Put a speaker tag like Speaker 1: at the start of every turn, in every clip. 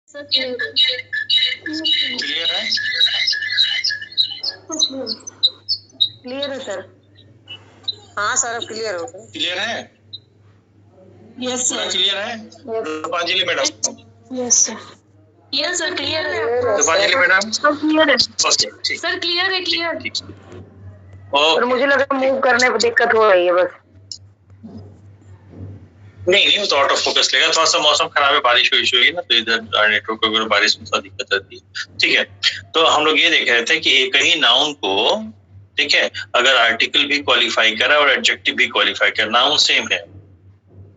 Speaker 1: Sir clear है?
Speaker 2: Clear है sir. हाँ सर अब क्लियर हो गया।
Speaker 1: क्लियर है?
Speaker 2: Yes sir.
Speaker 1: क्लियर है? Rupanjali madam?
Speaker 2: Yes sir.
Speaker 3: Yes sir clear है।
Speaker 1: रूपांजलि मैडम?
Speaker 2: सर क्लियर है।
Speaker 1: ओके ठीक।
Speaker 3: सर क्लियर है क्लियर।
Speaker 2: सर मुझे लगा मूव करने में दिक्कत हो रही है बस।
Speaker 1: नहीं वो तो आउट ऑफ फोकस लेगा। थोड़ा सा मौसम खराब है, बारिश हुई ना, तो इधर नेटवर्क वगैरह बारिश में थोड़ा दिक्कत रहती है। ठीक है, तो हम लोग ये देख रहे थे कि एक ही नाउन को, ठीक है, अगर आर्टिकल भी क्वालिफाई करे और एडजेक्टिव भी क्वालिफाई करे, नाउन सेम है,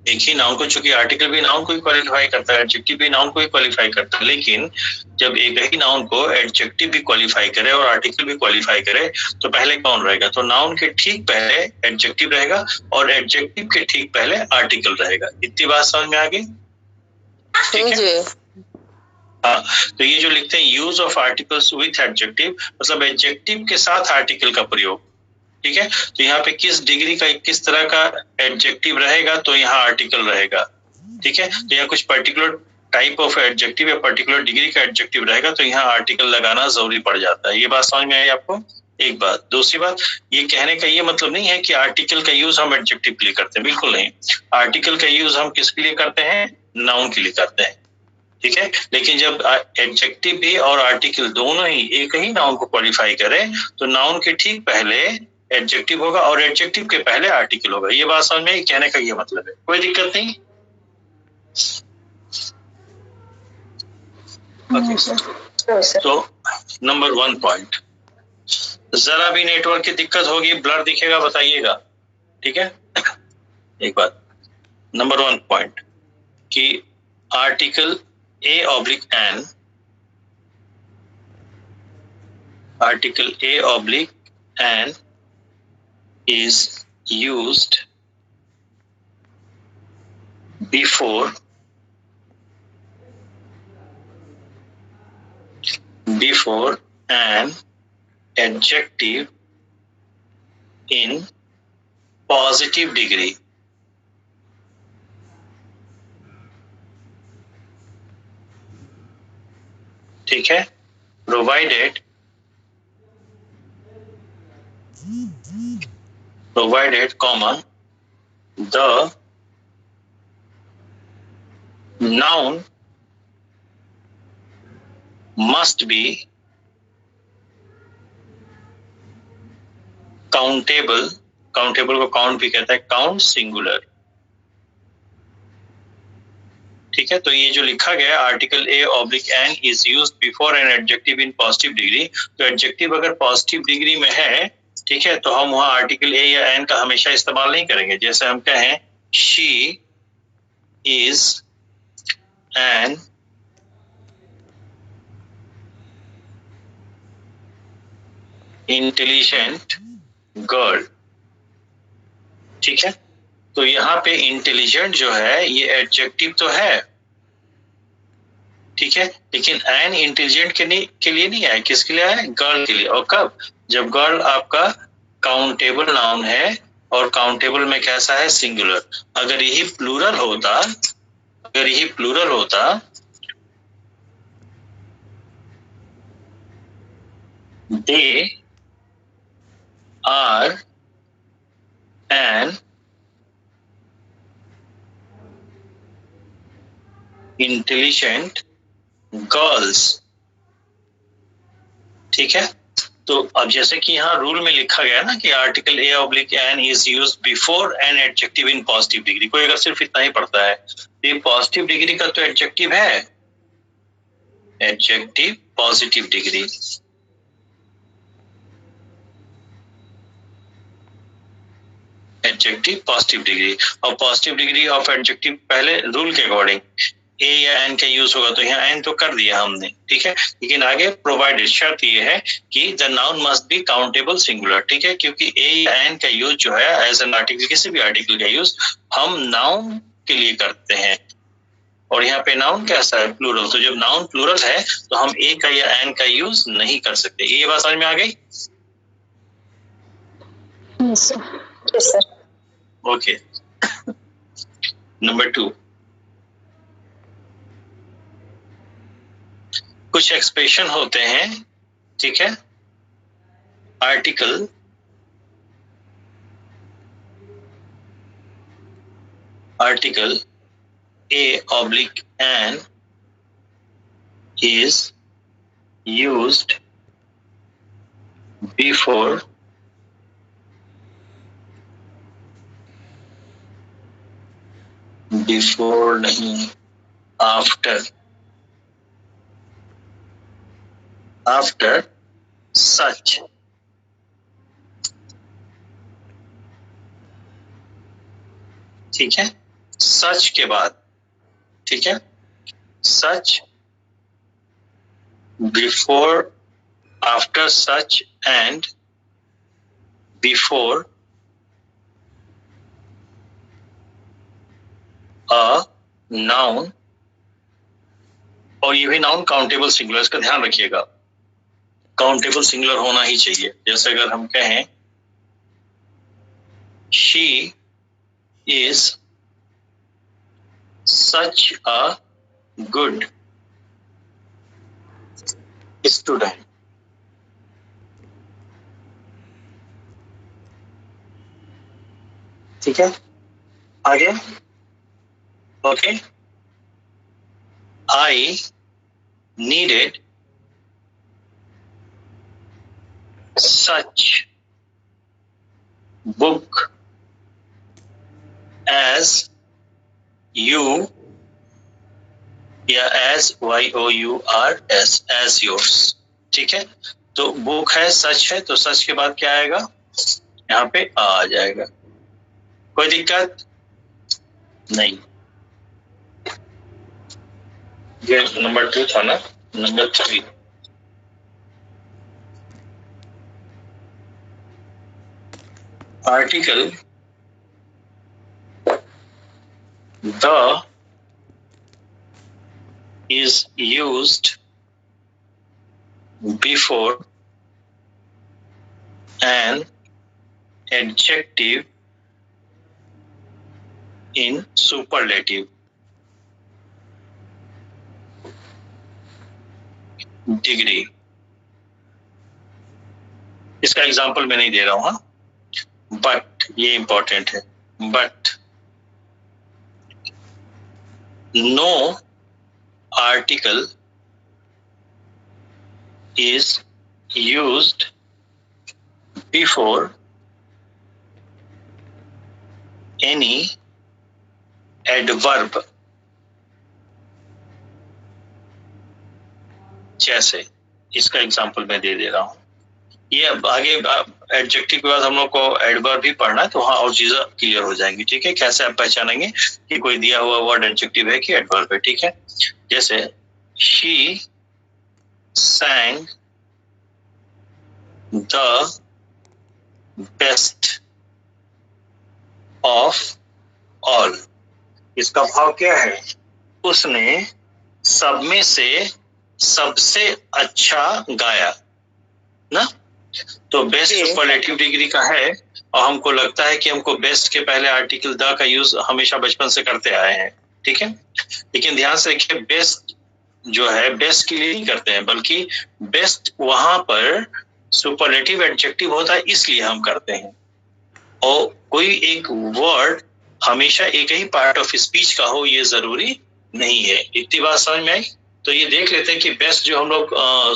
Speaker 1: एक ही नाउन को, चूंकि आर्टिकल भी नाउन को ही क्वालिफाई करता है, एडजेक्टिव भी नाउन को ही क्वालिफाई करता है, लेकिन जब एक ही नाउन को एडजेक्टिव भी क्वालिफाई करे और आर्टिकल भी क्वालिफाई करे तो पहले कौन रहेगा? तो नाउन के ठीक पहले एडजेक्टिव रहेगा और एडजेक्टिव के ठीक पहले आर्टिकल रहेगा। इतनी बात समझ में आ गई? ठीक है। हाँ, तो ये जो लिखते हैं use of articles with adjective, मतलब एडजेक्टिव के साथ आर्टिकल का प्रयोग। ठीक है, तो यहाँ पे किस डिग्री का किस तरह का एडजेक्टिव रहेगा तो यहाँ आर्टिकल रहेगा। ठीक है, तो यहाँ कुछ पर्टिकुलर टाइप ऑफ एडजेक्टिव या पर्टिकुलर डिग्री का एडजेक्टिव रहेगा तो यहाँ आर्टिकल लगाना जरूरी पड़ जाता है। ये बात समझ में आई आपको? एक बात। दूसरी बात, ये कहने का ये मतलब नहीं है कि आर्टिकल का यूज हम एडजेक्टिव के लिए करते हैं, बिल्कुल नहीं। आर्टिकल का यूज हम किसके लिए करते हैं? नाउन के लिए करते हैं। ठीक है, लेकिन जब एडजेक्टिव भी और आर्टिकल दोनों ही एक ही नाउन को क्वालिफाई करें तो नाउन के ठीक पहले एडजेक्टिव होगा और एडजेक्टिव के पहले आर्टिकल होगा। ये बात समझ में? कहने का ये मतलब है, कोई दिक्कत नहीं। तो नंबर 1 पॉइंट, जरा भी नेटवर्क की दिक्कत होगी, ब्लर दिखेगा, बताइएगा। ठीक है, एक बात, नंबर 1 पॉइंट कि article A/N, article A/N is used before an adjective in positive degree. ठीक है, provided comma the noun must be countable, countable को काउंट भी कहता है, काउंट सिंगुलर। ठीक है, तो ये जो लिखा गया article A/N is used before an adjective in positive degree, तो एडजेक्टिव अगर पॉजिटिव डिग्री में है, ठीक है, तो हम वहां आर्टिकल A या N का हमेशा इस्तेमाल नहीं करेंगे। जैसे हम कहें she is an intelligent girl. ठीक है, तो यहाँ पे इंटेलिजेंट जो है ये एडजेक्टिव तो है, ठीक है, लेकिन एन इंटेलिजेंट के लिए नहीं है, किसके लिए है? गर्ल के लिए। और कब? जब गर्ल आपका काउंटेबल नाउन है और काउंटेबल में कैसा है? सिंगुलर। अगर यही प्लूरल होता they are an intelligent girls. ठीक है, तो अब जैसे कि यहाँ रूल में लिखा गया ना कि article A/N is used before an adjective in positive degree, कोई अगर सिर्फ इतना ही पढ़ता है तो ये पॉजिटिव डिग्री का तो एडजेक्टिव है, adjective positive degree. Adjective positive degree, और पॉजिटिव डिग्री ऑफ एडजेक्टिव पहले रूल के अकॉर्डिंग ए या एन का यूज होगा, तो यहाँ एन तो कर दिया हमने। ठीक है, लेकिन आगे प्रोवाइडेड शर्त ये है कि the noun must be countable singular. ठीक है, क्योंकि ए या एन का यूज जो है एज एन आर्टिकल, किसी भी आर्टिकल का यूज हम नाउन के लिए करते हैं, और यहाँ पे नाउन कैसा है? प्लूरल। तो जब नाउन प्लूरल है तो हम ए का या एन का यूज नहीं कर सकते। ये बात समझ में आ गई?
Speaker 2: Yes sir.
Speaker 1: ओके, नंबर 2, कुछ एक्सप्रेशन होते हैं, ठीक है, article A/N is used before नहीं, after such, ठीक है, सच के बाद, ठीक है, such, before, after such and before a noun, और ये भी नाउन काउंटेबल सिंगुलर, इसका ध्यान रखिएगा, काउंटेबल सिंगुलर होना ही चाहिए। जैसे अगर हम कहें she is such a good student, ठीक है, आगे, okay, I needed such book as you, या as yours, as yours, ठीक है। तो बुक है, सच है, तो सच के बाद क्या आएगा, यहाँ पे आ जाएगा, कोई दिक्कत नहीं। ये नंबर 2 था ना, number 3, article the is used before an adjective in superlative degree। इसका एग्जांपल मैं नहीं दे रहा हूं, हाँ, बट ये इंपॉर्टेंट है, but no article is used before any adverb, जैसे इसका एग्जांपल मैं दे रहा हूं। ये अब आगे एडजेक्टिव के बाद हम लोग को एडवर्ब भी पढ़ना है, तो हाँ और चीजें क्लियर हो जाएंगी, ठीक है। कैसे आप पहचानेंगे कि कोई दिया हुआ वर्ड एडजेक्टिव है कि एडवर्ब है, ठीक है। जैसे she sang the best of all, इसका भाव क्या है, उसने सब में से सबसे अच्छा गाया ना। तो बेस्ट सुपरलेटिव डिग्री का है, और हमको लगता है कि हमको बेस्ट के पहले आर्टिकल द का यूज हमेशा बचपन से करते आए हैं, ठीक है। लेकिन ध्यान से रखिए, बेस्ट जो है बेस्ट के लिए नहीं करते हैं, बल्कि बेस्ट वहां पर सुपरलेटिव एडजेक्टिव होता है, इसलिए हम करते हैं। और कोई एक वर्ड हमेशा एक ही पार्ट ऑफ स्पीच का हो ये जरूरी नहीं है। इतनी बात समझ में आई। तो ये देख लेते हैं कि बेस्ट जो हम लोग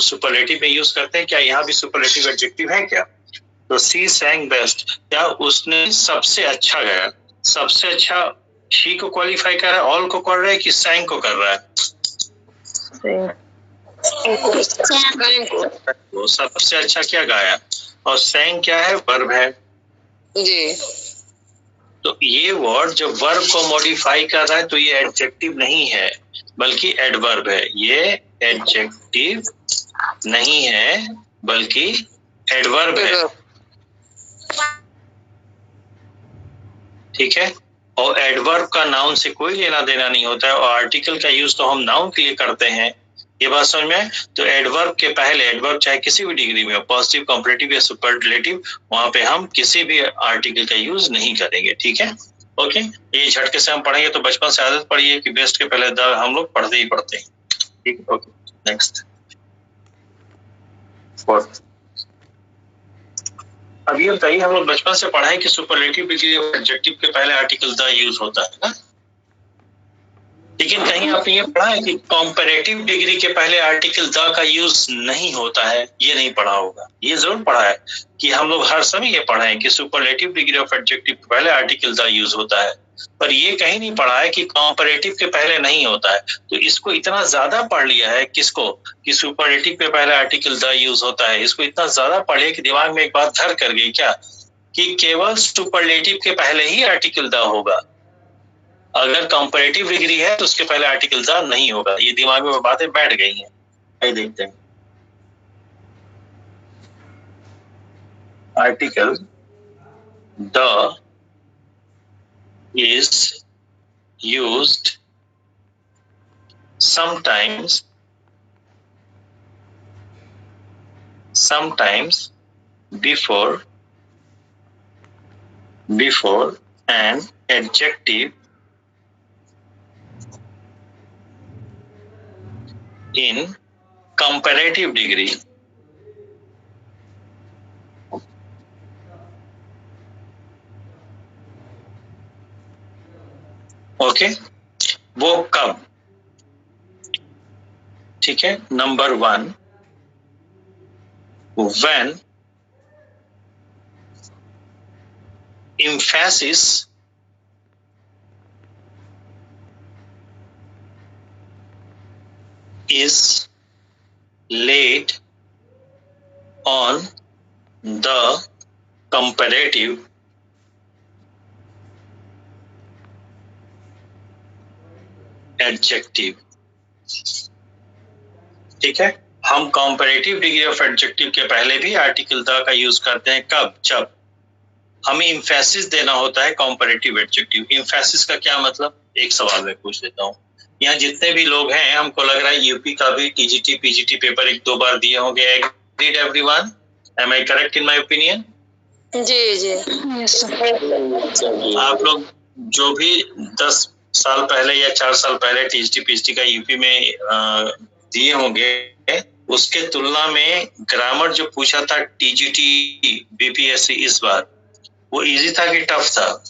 Speaker 1: सुपरलेटिव में यूज करते हैं, क्या यहाँ भी सुपरलेटिव एडजेक्टिव है क्या। तो सी सैंग बेस्ट, क्या उसने सबसे अच्छा गाया। सबसे अच्छा शी को क्वालिफाई कर रहा है, ऑल को कर रहा है कि सैंग को कर रहा है। वो सबसे अच्छा क्या गाया, और सैंग क्या है, वर्ब है
Speaker 2: जी।
Speaker 1: तो ये वर्ड जब वर्ब को मॉडिफाई कर रहा है तो ये एडजेक्टिव नहीं है बल्कि एडवर्ब है। ये एडजेक्टिव नहीं है बल्कि एडवर्ब है, ठीक है। और एडवर्ब का नाउन से कोई लेना देना नहीं होता है, और आर्टिकल का यूज तो हम नाउन के लिए करते हैं। ये बात समझ में। तो एडवर्ब के पहले, एडवर्ब चाहे किसी भी डिग्री में हो, पॉजिटिव, कंपैरेटिव या सुपरलेटिव, वहां पे हम किसी भी आर्टिकल का यूज नहीं करेंगे, ठीक है। ओके, ये झटके से हम पढ़ेंगे तो बचपन से आदत पड़ी है कि बेस्ट के पहले द हम लोग पढ़ते ही पढ़ते हैं, ठीक है। Okay, next. फोर्थ। अब ये बताइए, हम लोग बचपन से पढ़ा है कि सुपरलेटिव डिग्री ऑफ एडजेक्टिव के पहले आर्टिकल द यूज होता है ना, लेकिन कहीं आपने ये पढ़ा है कि कॉम्पैरेटिव डिग्री के पहले आर्टिकल द का यूज नहीं होता है? ये नहीं पढ़ा होगा। ये जरूर पढ़ा है कि हम लोग हर समय ये पढ़ा है कि सुपरलेटिव डिग्री ऑफ एडजेक्टिव के पहले आर्टिकल द यूज होता है, पर ये कहीं नहीं पढ़ा है कि कॉम्पैरेटिव के पहले नहीं होता है। तो इसको इतना ज्यादा पढ़ लिया है, किसको, कि सुपरलेटिव के पहले आर्टिकल द यूज होता है। इसको इतना ज्यादा पढ़ लिया कि दिमाग में एक बात घर कर गई क्या, कि केवल सुपरलेटिव के पहले ही आर्टिकल द होगा, अगर कंपैरेटिव डिग्री है तो उसके पहले आर्टिकल द नहीं होगा। ये दिमाग में बातें बैठ गई हैं। आइए देखते हैं। Article the is used sometimes before an adjective in comparative degree. Okay, वो कब? ठीक है, number 1, when emphasis is laid on the comparative adjective। ठीक है, हम कंपैरेटिव डिग्री ऑफ एडजेक्टिव के पहले भी आर्टिकल द का यूज करते हैं। कब? जब हमें इम्फेसिस देना होता है कंपैरेटिव एडजेक्टिव। इम्फेसिस का क्या मतलब, एक सवाल मैं पूछ लेता हूँ। यहाँ जितने भी लोग हैं, हमको लग रहा है यूपी का भी टीजीटी पीजीटी पेपर 1-2 बार दिए होंगे। Agreed everyone? Am I correct in my opinion?
Speaker 2: जी जी।
Speaker 1: आप लोग जो भी 10 साल पहले या 4 साल पहले टीजीटी पीजीटी का यूपी में दिए होंगे, उसके तुलना में ग्रामर जो पूछा था टीजीटी बीपीएससी इस बार, वो इजी था कि टफ था?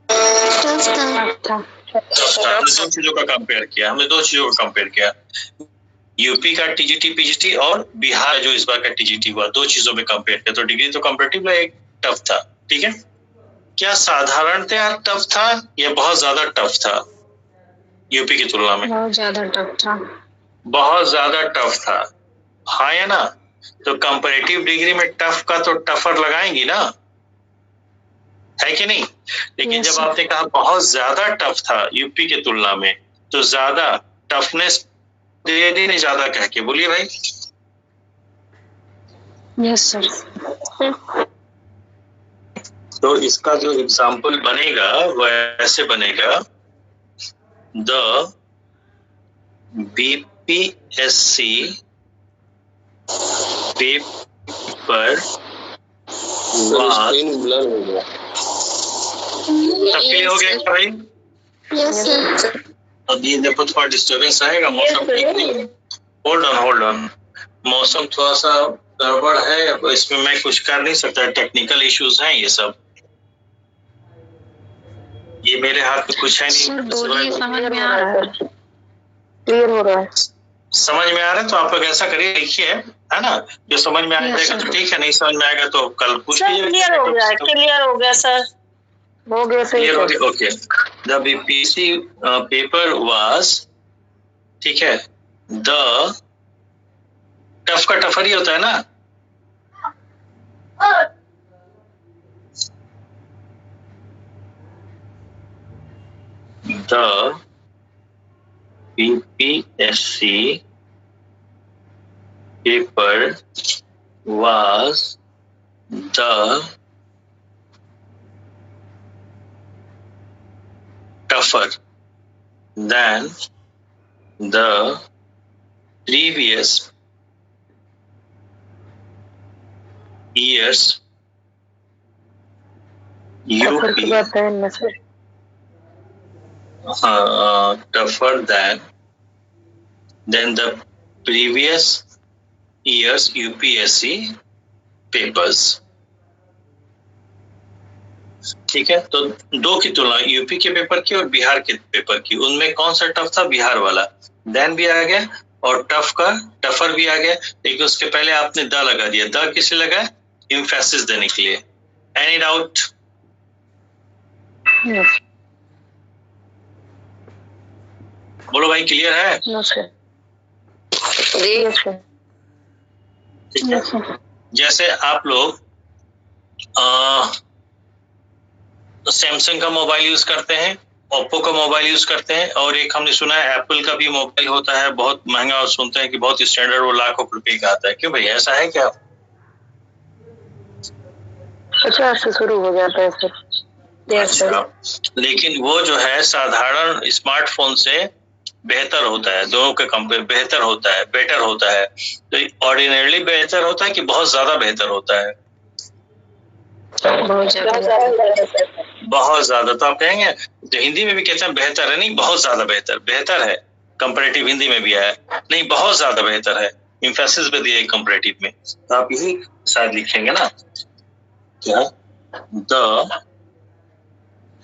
Speaker 1: टफ था। हमने 2 चीजों का कंपेयर किया। यूपी का टीजीटी पीजीटी और बिहार जो इस बार का टीजीटी हुआ, 2 चीजों में कंपेयर किया, तो डिग्री तो कंपैरेटिव एक टफ था। ठीक है, क्या साधारणतया टफ था या बहुत ज्यादा टफ था यूपी की तुलना में?
Speaker 3: बहुत ज्यादा टफ था।
Speaker 1: बहुत ज्यादा टफ था, हाँ या ना? तो कंपैरेटिव डिग्री में टफ का तो टफर लगाएंगी ना, है कि नहीं? लेकिन जब आपने कहा बहुत ज्यादा टफ था यूपी के तुलना में, तो ज्यादा टफनेस दे दी नहीं ज्यादा कह के, बोलिए भाई।
Speaker 3: Yes sir.
Speaker 1: तो इसका जो एग्जाम्पल बनेगा वह ऐसे बनेगा, द बीपीएससी पेपर ब्लर हो गया। सब क्लियर हो गया भाई?
Speaker 2: Yes sir.
Speaker 1: अब ये देखो थोड़ा डिस्टर्बेंस आएगा, मौसम ठीक नहीं है। होल्ड ऑन, मौसम थोड़ा सा गड़बड़ है, इसमें मैं कुछ कर नहीं सकता, टेक्निकल इश्यूज हैं ये सब, ये मेरे हाथ में कुछ है नहीं।
Speaker 3: सर बोलिए, समझ में आ रहा है,
Speaker 2: क्लियर हो रहा है।
Speaker 1: समझ में आ रहा है तो आप लोग ऐसा करिए, लिखिए, है ना? जो समझ में आ जाएगा तो ठीक है, नहीं समझ में आएगा तो कल पूछ लीजिए।
Speaker 2: क्लियर हो गया सर, हो गया सही।
Speaker 1: क्लियर हो गया, okay. The BPSC paper was, ठीक है, द टफ का टफर ही होता है ना, the BPSC paper was the tougher than the previous years UP tougher than the previous years UPSC papers. ठीक है, तो दो की तुलना यूपी के पेपर की और बिहार के पेपर की, उनमें कौन सा टफ था? बिहार वाला। देन भी आ गया और टफ का टफर भी आ गया, लेकिन उसके पहले आपने द लगा दिया। द किसे लगा? एम्फेसिस देने के लिए। Any doubt?
Speaker 3: यस
Speaker 1: बोलो भाई, क्लियर है?
Speaker 3: यस सर
Speaker 2: जी
Speaker 3: यस सर
Speaker 1: ठीक है,
Speaker 3: यस सर
Speaker 1: जैसे आप लोग सैमसंग का मोबाइल यूज करते हैं, ओप्पो का मोबाइल यूज करते हैं, और एक हमने सुना है एप्पल का भी मोबाइल होता है बहुत महंगा, और सुनते हैं कि बहुत स्टैंडर्ड, वो लाखों रुपए का आता है। क्यों भाई, ऐसा है क्या?
Speaker 3: 50 से शुरू हो जाता है सर। यस सर
Speaker 1: अच्छा, लेकिन वो जो है साधारण स्मार्टफोन से बेहतर होता है, दोनों के कंपेयर बेहतर होता है, बेटर होता है। तो ऑर्डिनरली बेहतर होता है कि बहुत ज्यादा बेहतर होता है?
Speaker 3: बहुत ज्यादा।
Speaker 1: बहुत ज्यादा। तो आप कहेंगे, जो हिंदी में भी कहते हैं बेहतर है, नहीं बहुत ज्यादा बेहतर, बेहतर है कंपैरेटिव हिंदी में भी है, नहीं बहुत ज्यादा बेहतर है, एम्फेसिस भी दिया कंपैरेटिव में। तो आप यही शायद लिखेंगे ना, क्या the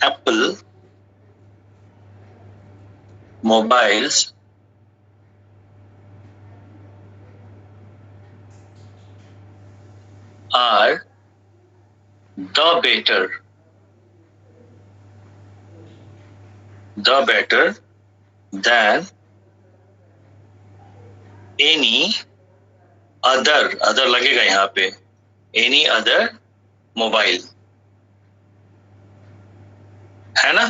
Speaker 1: Apple mobiles are the better than any other लगेगा यहाँ पे, any other मोबाइल, है ना?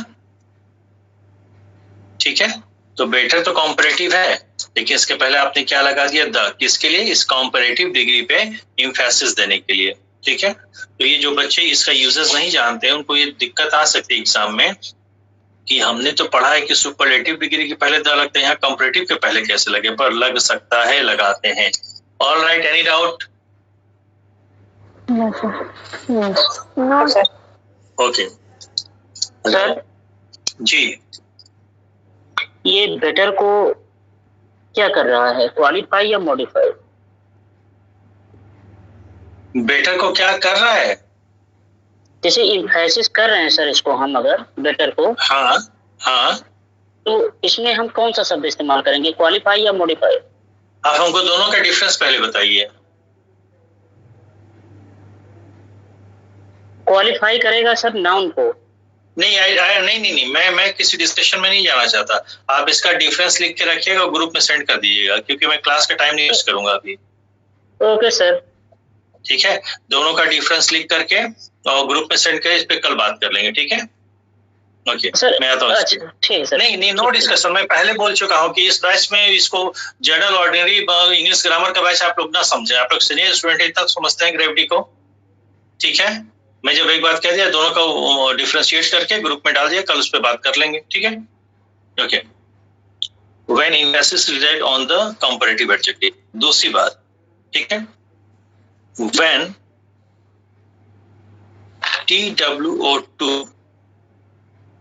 Speaker 1: ठीक है, तो बेटर तो कॉम्परेटिव है, लेकिन इसके पहले आपने क्या लगा दिया? द। किसके लिए? इस कॉम्परेटिव डिग्री पे एम्फेसिस देने के लिए। ठीक है, तो ये जो बच्चे इसका यूजेस नहीं जानते हैं, उनको ये दिक्कत आ सकती है एग्जाम में कि हमने तो पढ़ा है कि सुपरलेटिव डिग्री के पहले द लगते हैं, यहाँ कॉम्परेटिव के पहले कैसे लगे? पर लग सकता है, लगाते हैं। All right, any doubt?
Speaker 3: Yes sir yes no sir
Speaker 1: okay
Speaker 4: sir
Speaker 1: जी।
Speaker 4: ये बेटर को क्या कर रहा है, क्वालिफाई या मॉडिफाई?
Speaker 1: बेटर को क्या कर रहा है?
Speaker 4: जैसे इम्फेसिस कर रहे हैं सर इसको हम, अगर बेटर को,
Speaker 1: हाँ हाँ,
Speaker 4: तो इसमें हम कौन सा शब्द इस्तेमाल करेंगे, क्वालिफाई या मॉडिफाई?
Speaker 1: आप हमको दोनों का डिफरेंस पहले बताइए।
Speaker 4: क्वालिफाई करेगा सर नाउन को।
Speaker 1: नहीं नहीं, मैं किसी डिस्कशन में नहीं जाना चाहता। आप इसका डिफरेंस लिख के रखिएगा और ग्रुप में सेंड कर दीजिएगा, क्योंकि मैं क्लास का टाइम नहीं यूज करूंगा अभी।
Speaker 4: Okay sir.
Speaker 1: ठीक है, दोनों का डिफरेंस लिख करके और ग्रुप में सेंड करें, इस पे कल बात कर लेंगे। ठीक है, ओके
Speaker 4: सर
Speaker 1: मैं आता हूँ।
Speaker 4: अच्छा ठीक है सर।
Speaker 1: नहीं, नो डिस्कशन। मैं पहले बोल चुका हूँ कि इस बैच में इसको जनरल ऑर्डिनरी इंग्लिश ग्रामर का बैच आप लोग ना समझे। आप लोग सीनियर स्टूडेंट इतना समझते हैं ग्रेविटी को। ठीक है, मैं जब एक बात कह दिया, दोनों का डिफरेंशिएट करके ग्रुप में डाल दिया, कल उस पर बात कर लेंगे। ठीक है, okay. When emphasis resides on the comparative adjective. दूसरी बात, ठीक है, व्हेन TWO2,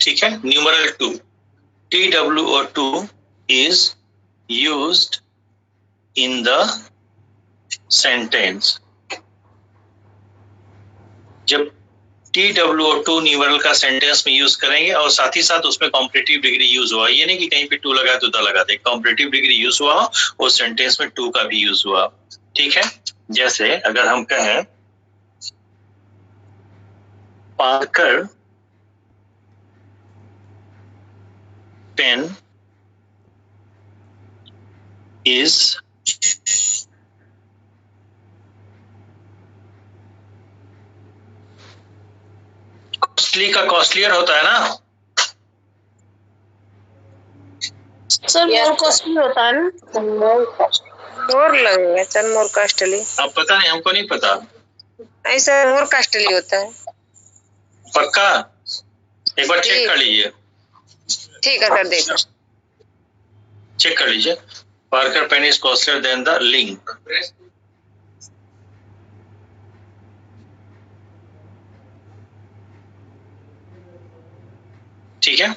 Speaker 1: ठीक है, numeral 2, TWO2 is used in the sentence। जब TWO2 न्यूमरल का सेंटेंस में यूज करेंगे और साथ ही साथ उसमें कॉम्परेटिव डिग्री यूज हुआ, ये नहीं कि कहीं पे 2 लगा तो द लगा दे, कॉम्परेटिव डिग्री यूज हुआ और सेंटेंस में 2 का भी यूज हुआ। ठीक है, जैसे अगर हम कहें पार्कर पेन इज कॉस्टली का कॉस्टलियर होता है ना
Speaker 2: सर, मोर कॉस्टली होता है ना? मोर लगेगा सर, मोर कॉस्टली।
Speaker 1: अब पता नहीं, हमको नहीं पता।
Speaker 2: नहीं सर, मोर कॉस्टली होता है।
Speaker 1: पक्का? एक बार चेक
Speaker 2: जी।
Speaker 1: कर लीजिए,
Speaker 2: ठीक है सर, देखो।
Speaker 1: चेक कर लीजिए। Parker pen is costlier than the link. ठीक है,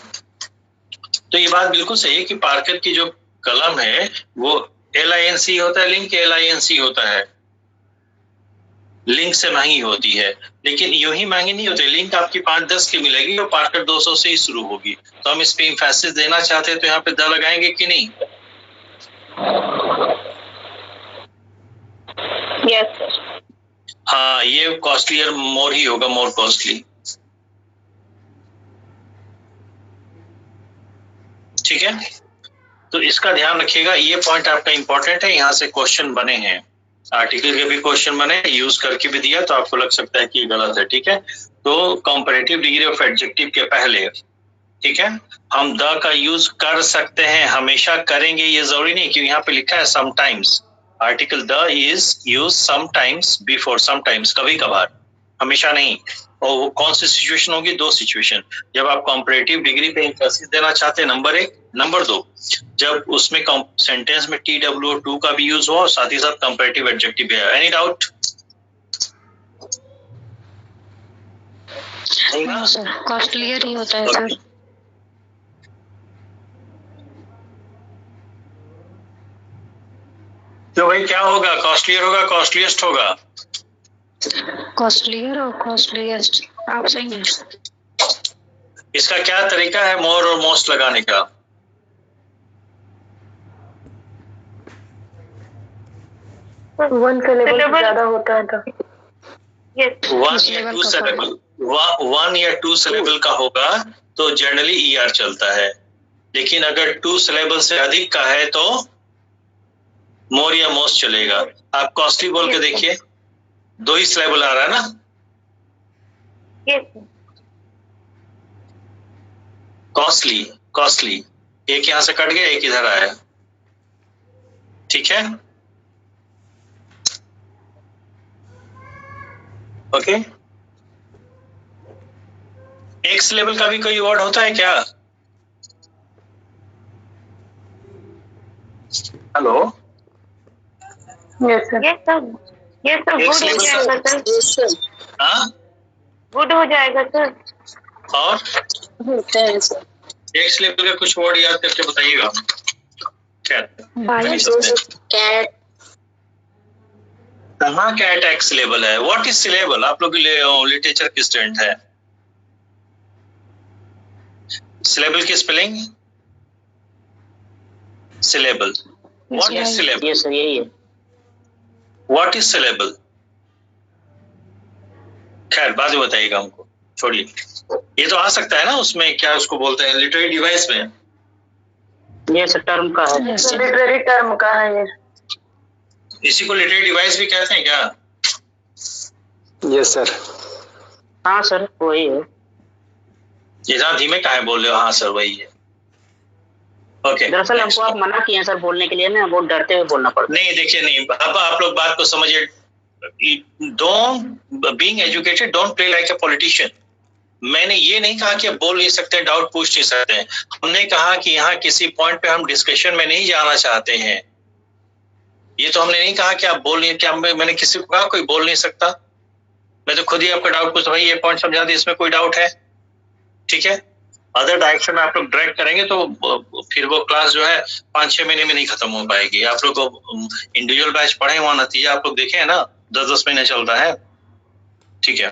Speaker 1: तो ये बात बिल्कुल सही है कि पार्कर की जो कलम है वो LINC होता है लिंक, LINC होता है, लिंक से महंगी होती है, लेकिन यूं ही महंगी नहीं होती। लिंक आपकी 5-10 की मिलेगी और पार्कर 200 से ही शुरू होगी। तो हम इस पे एम्फेसिस देना चाहते हैं तो यहाँ पे द लगाएंगे कि नहीं?
Speaker 2: Yes sir.
Speaker 1: हाँ, ये कॉस्टलियर मोर ही होगा, मोर कॉस्टली। ठीक है, तो इसका ध्यान रखिएगा, ये पॉइंट आपका इंपॉर्टेंट है। यहाँ से क्वेश्चन बने हैं, आर्टिकल के भी क्वेश्चन बने, यूज करके भी दिया, तो आपको लग सकता है कि ये गलत है। ठीक है, तो कंपैरेटिव डिग्री ऑफ एडजेक्टिव के पहले, ठीक है, हम द का यूज कर सकते हैं, हमेशा करेंगे ये जरूरी नहीं, क्योंकि यहाँ पे लिखा है sometimes. Article the is use sometimes before, sometimes कभी कभार, हमेशा नहीं। और वो कौन सी सिचुएशन होगी? 2 सिचुएशन, जब आप कंपैरेटिव डिग्री पे एम्फेसिस देना चाहते हैं, नंबर 1, नंबर 2 जब उसमें सेंटेंस में TWO2 का भी यूज हो और साथ ही साथ कंपैरेटिव एडजेक्टिव है। Any doubt?
Speaker 3: कॉस्टलियर ही होता है सर।
Speaker 1: तो भाई क्या होगा? कॉस्टलियर होगा, कॉस्टलीस्ट होगा?
Speaker 3: कॉस्टलियर और कॉस्टलीस्ट, आप सही हैं।
Speaker 1: इसका क्या तरीका है मोर और मोस्ट लगाने का?
Speaker 3: वन सिलेबल ज्यादा होता है तो
Speaker 1: 1 या 2 सिलेबल का होगा तो जनरली ER चलता है, लेकिन अगर 2 सिलेबल से अधिक का है तो मोर या मोस्ट चलेगा। आप कॉस्टली बोल के देखिए, 2 ही सिलेबल आ रहा है ना? कॉस्टली, कॉस्टली, एक यहां से कट गया, एक इधर आया। ठीक है, ओके। एक सिलेबल का भी कोई वर्ड होता है क्या? Hello,
Speaker 2: yes sir. Yes sir, good हो जाएगा सर।
Speaker 1: हाँ,
Speaker 2: गुड हो जाएगा सर।
Speaker 1: और एक सिलेबल का कुछ वर्ड याद करके बताइएगा।
Speaker 3: कैट।
Speaker 1: कहाँ कैट एक सिलेबल है? What is syllable? आप लोग लिटरेचर की स्टूडेंट है, सिलेबल की spelling? Syllable, what is syllable?
Speaker 4: Yes sir, यही है।
Speaker 1: What is syllable? खैर बाद में बताइएगा हमको, छोड़िए। ये तो आ सकता है ना उसमें, क्या उसको बोलते हैं, लिटरेरी डिवाइस में?
Speaker 4: ये सर टर्म का है,
Speaker 3: लिटरेरी टर्म का है ये।
Speaker 1: इसी को लिटरेरी डिवाइस भी कहते हैं क्या?
Speaker 5: Yes sir.
Speaker 4: हाँ सर वही है।
Speaker 1: इतना धीमे काहे बोल रहे हो? हाँ सर वही है। ओके,
Speaker 4: दरअसल हमको आप मना किए हैं सर बोलने के लिए ना, बहुत डरते हुए बोलना पड़ता है।
Speaker 1: नहीं देखिए, नहीं, अब आप लोग बात को समझिए। Don't being educated, don't play like a politician. मैंने ये नहीं कहा कि आप बोल नहीं सकते, डाउट पूछ नहीं सकते हैं। हमने कहा कि यहाँ किसी पॉइंट पे हम डिस्कशन में नहीं जाना चाहते हैं। ये तो हमने नहीं कहा कि आप बोल नहीं, क्या मैंने किसी को कहा कोई बोल नहीं सकता? मैं तो खुद ही आपका डाउट पूछता, भाई ये पॉइंट समझा दिया, इसमें कोई डाउट है? ठीक है, अदर डायरेक्शन में आप लोग ड्रैग करेंगे तो फिर वो क्लास जो है 5-6 महीने में नहीं खत्म हो पाएगी। आप लोग को इंडिविजुअल बैच पढ़े, वहां नतीजा आप लोग देखे है ना, 10-10 महीने चलता है। ठीक है,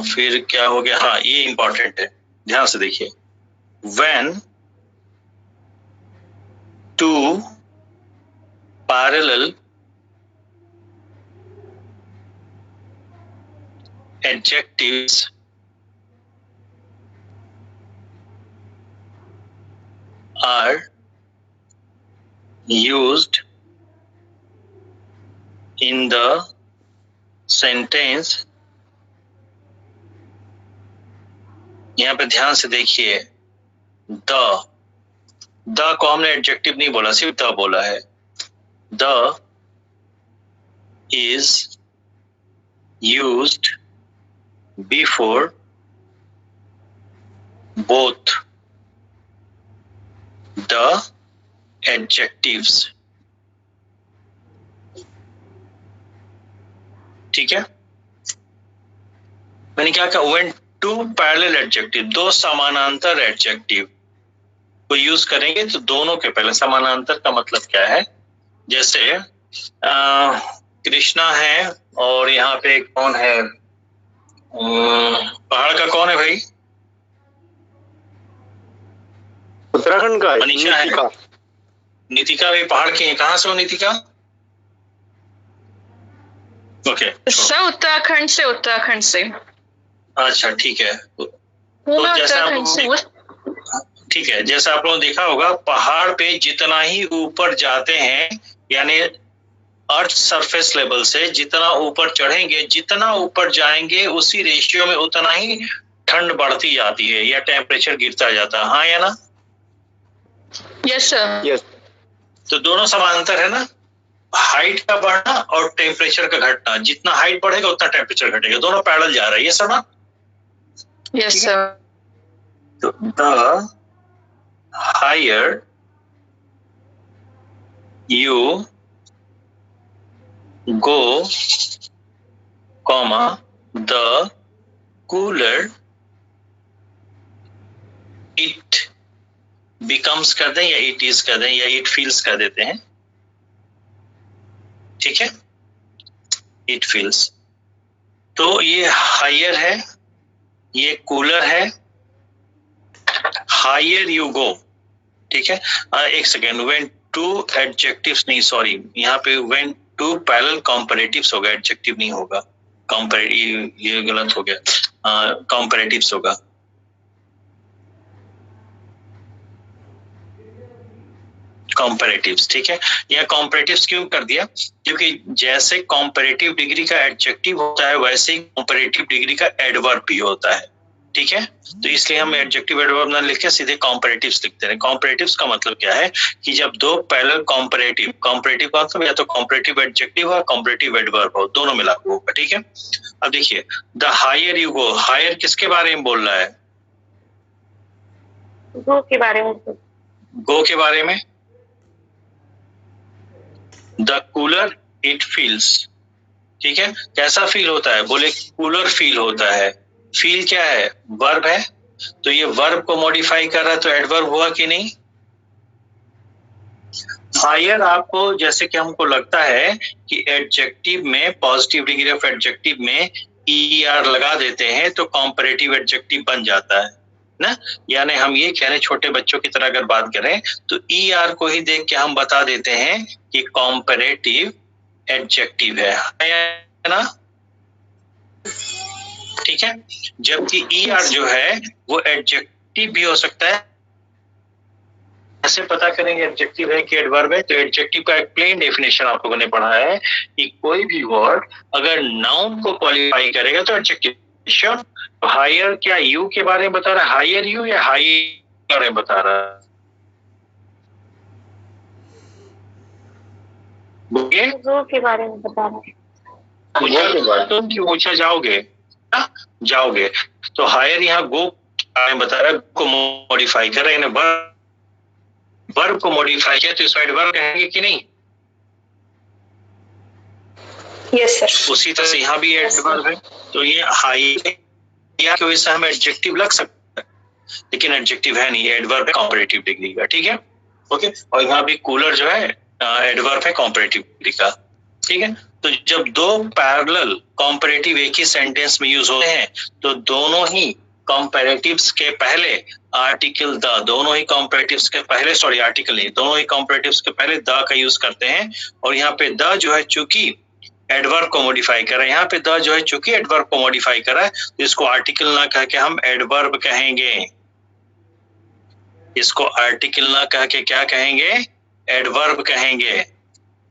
Speaker 1: फिर क्या हो गया? हाँ, ये इंपॉर्टेंट है, ध्यान से देखिए। When 2 parallel adjectives are used in the sentence, यहाँ पे ध्यान से देखिए, द को हमने एडजेक्टिव नहीं बोला, सिर्फ द बोला है। The is used before both the adjectives. ठीक है, मैंने क्या कहा? व्हेन 2 पैरेलल एडजेक्टिव, 2 समानांतर एडजेक्टिव को यूज करेंगे तो दोनों के पहले समानांतर का मतलब क्या है, जैसे कृष्णा है और यहाँ पे कौन है, पहाड़ का कौन है भाई?
Speaker 5: उत्तराखंड का
Speaker 1: मनीषा है। नीतिका भी पहाड़ की है। कहाँ से हो नीतिका? ओके
Speaker 2: सर उत्तराखंड से।
Speaker 1: अच्छा ठीक है। तो जैसा ठीक है, जैसा आप लोगों ने देखा होगा, पहाड़ पे जितना ही ऊपर जाते हैं, यानी अर्थ सरफेस लेवल से जितना ऊपर चढ़ेंगे, जितना ऊपर जाएंगे, उसी रेशियो में उतना ही ठंड बढ़ती जाती है या टेम्परेचर गिरता जाता है। हाँ या ना?
Speaker 2: Yes sir.
Speaker 5: यस।
Speaker 1: तो दोनों समांतर है ना, हाइट का बढ़ना और टेम्परेचर का घटना। जितना हाइट बढ़ेगा उतना टेम्परेचर घटेगा, दोनों पैरेलल जा रहा है। ये सर ना?
Speaker 2: Yes sir.
Speaker 1: तो the higher you go, comma, the cooler it becomes कर दें या it is कर दें या it feels कर देते हैं, ठीक है? it feels। तो ये higher है, ये cooler है, higher you go, ठीक है? एक सेकेंड, when two adjectives नहीं, सॉरी, यहाँ पे when two parallel comparatives होगा, adjective नहीं होगा, comparative, ये गलत हो गया, comparatives होगा। comparatives, ठीक है? यहाँ comparatives क्यों कर दिया? क्योंकि जैसे comparative डिग्री का adjective होता है, वैसे ही comparative डिग्री का adverb भी होता है, ठीक है? तो इसलिए हम एडजेक्टिव एडवर्ब ना लिख के सीधे कॉम्परेटिव्स लिखते हैं। कॉम्परेटिव्स का मतलब क्या है कि जब दो पैरेलल कॉम्परेटिव का मतलब या तो कॉम्परेटिव एडजेक्टिव हो, कॉम्परेटिव एडवर्ब हो, दोनों मिला होगा, ठीक है? अब देखिए, the higher you go, higher किसके बारे में बोल रहा है?
Speaker 3: गो के बारे में।
Speaker 1: गो के बारे में। द कूलर इट फील्स, ठीक है? कैसा फील होता है? बोले कूलर फील होता है। फील क्या है? वर्ब है, तो ये वर्ब को मॉडिफाई कर रहा है, तो एडवर्ब हुआ कि नहीं? हायर आपको, जैसे कि हमको लगता है कि एडजेक्टिव में, पॉजिटिव डिग्री ऑफ एडजेक्टिव में ER लगा देते हैं तो कॉम्परेटिव एडजेक्टिव बन जाता है ना। यानी हम ये कह रहे हैं, छोटे बच्चों की तरह अगर बात करें तो ER को ही देख के हम बता देते हैं कि कॉम्परेटिव एडजेक्टिव है ना, ठीक है? जबकि ER जो है वो एडजेक्टिव भी हो सकता है। कैसे पता करेंगे एडजेक्टिव है कि एडवर्ब है? तो एडजेक्टिव का एक प्लेन डेफिनेशन आप लोगों ने पढ़ा है कि कोई भी वर्ड अगर नाउन को क्वालिफाई करेगा तो एडजेक्टिव। हायर क्या यू के बारे में बता रहा है? हायर यू या हाई के बारे में बता रहा है?
Speaker 3: गो के बारे में बता रहा है।
Speaker 1: तुम क्यों पूछा जाओगे ना? जाओगे तो हायर यहाँ गो बता रहा है, को मॉडिफाई कर रहे हैं, वर्ब को मॉडिफाई किया तो इस एडवर्ब कहेंगे कि नहीं?
Speaker 3: Yes sir.
Speaker 1: उसी तरह से यहाँ भी एडवर्ब है, तो ये हाई या की वजह से हम एडजेक्टिव लग सकता है, लेकिन एडजेक्टिव है नहीं, एडवर्ब है कॉम्परेटिव डिग्री का, ठीक है? ओके, और यहाँ भी कूलर जो है एडवर्ब है कॉम्परेटिव डिग्री का, ठीक है? तो जब दो पैरेलल कॉम्परेटिव एक ही सेंटेंस में यूज होते हैं तो दोनों ही कॉम्परेटिव्स के पहले आर्टिकल द, दोनों ही कॉम्परेटिव्स के पहले, सॉरी आर्टिकल नहीं, दोनों ही कॉम्परेटिव्स के पहले द का यूज करते हैं। और यहाँ पे द जो है चूंकि एडवर्ब को मॉडिफाई कर रहा है, यहाँ पे द जो है चूंकि एडवर्ब को मॉडिफाई कर रहा है तो इसको आर्टिकल ना कह के हम एडवर्ब कहेंगे। इसको आर्टिकल ना कह के क्या कहेंगे? एडवर्ब कहेंगे।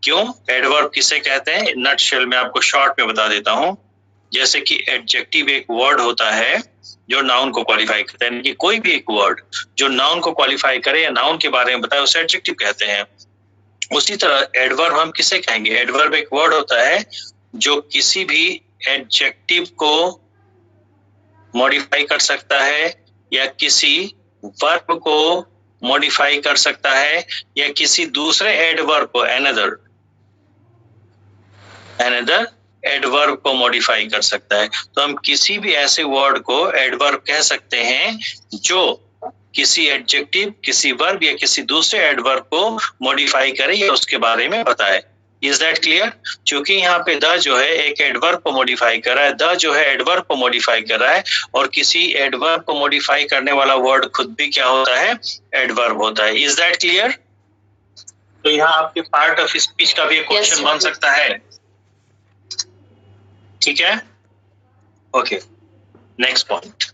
Speaker 1: क्यों? एडवर्ब किसे कहते हैं? नटशेल में आपको शॉर्ट में बता देता हूं। जैसे कि एडजेक्टिव एक वर्ड होता है जो नाउन को क्वालिफाई करता है, कि कोई भी एक वर्ड जो नाउन को क्वालिफाई करे या नाउन के बारे में बताए उसे एडजेक्टिव कहते हैं। उसी तरह एडवर्ब हम किसे कहेंगे? एडवर्ब एक वर्ड होता है जो किसी भी एडजेक्टिव को मॉडिफाई कर सकता है या किसी वर्ब को मॉडिफाई कर सकता है या किसी दूसरे एडवर्ब को, अनदर एडवर्ब को मॉडिफाई कर सकता है। तो हम किसी भी ऐसे वर्ड को एडवर्ब कह सकते हैं जो किसी एडजेक्टिव, किसी वर्ब या किसी दूसरे एडवर्ब को मॉडिफाई करे या उसके बारे में बताए। Is that clear? क्योंकि यहाँ पे द जो है एक एडवर्ब को मॉडिफाई कर रहा है, द जो है एडवर्ब को मॉडिफाई कर रहा है, और किसी एडवर्ब को मॉडिफाई करने वाला वर्ड खुद भी क्या होता है? एडवर्ब होता है। Is that clear? तो यहाँ आपके पार्ट ऑफ स्पीच का भी एक क्वेश्चन बन सकता है। ठीक है, okay, next point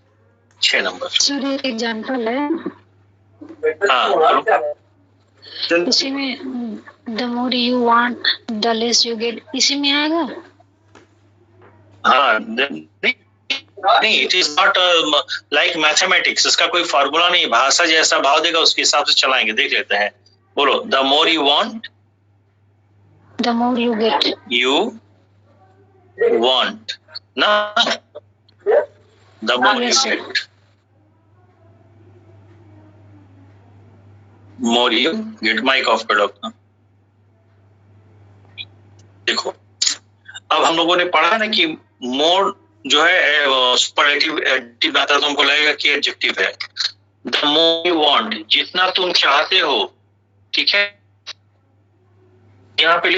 Speaker 1: 6 number.
Speaker 3: Sir एक एग्जांपल है,
Speaker 1: हाँ,
Speaker 3: इसी में the more you want the less you get, इसी में आएगा।
Speaker 1: हाँ, नहीं, it is not like mathematics, इसका कोई फॉर्मूला नहीं, भाषा जैसा भाव देगा उसके हिसाब से चलाएंगे। देख लेते हैं, बोलो, the more you want
Speaker 3: the more you get,
Speaker 1: you want ना, the more you get, more you get. Mike off कर दो अपना। देखो, अब हम लोगों ने पढ़ा ना कि मोर जो है सुपरलेटिव एडजेक्टिव आता है, तुमको लगेगा कि एडजेक्टिव है। द मोर यू वांट, जितना तुम चाहते हो, ठीक है। यहाँ पे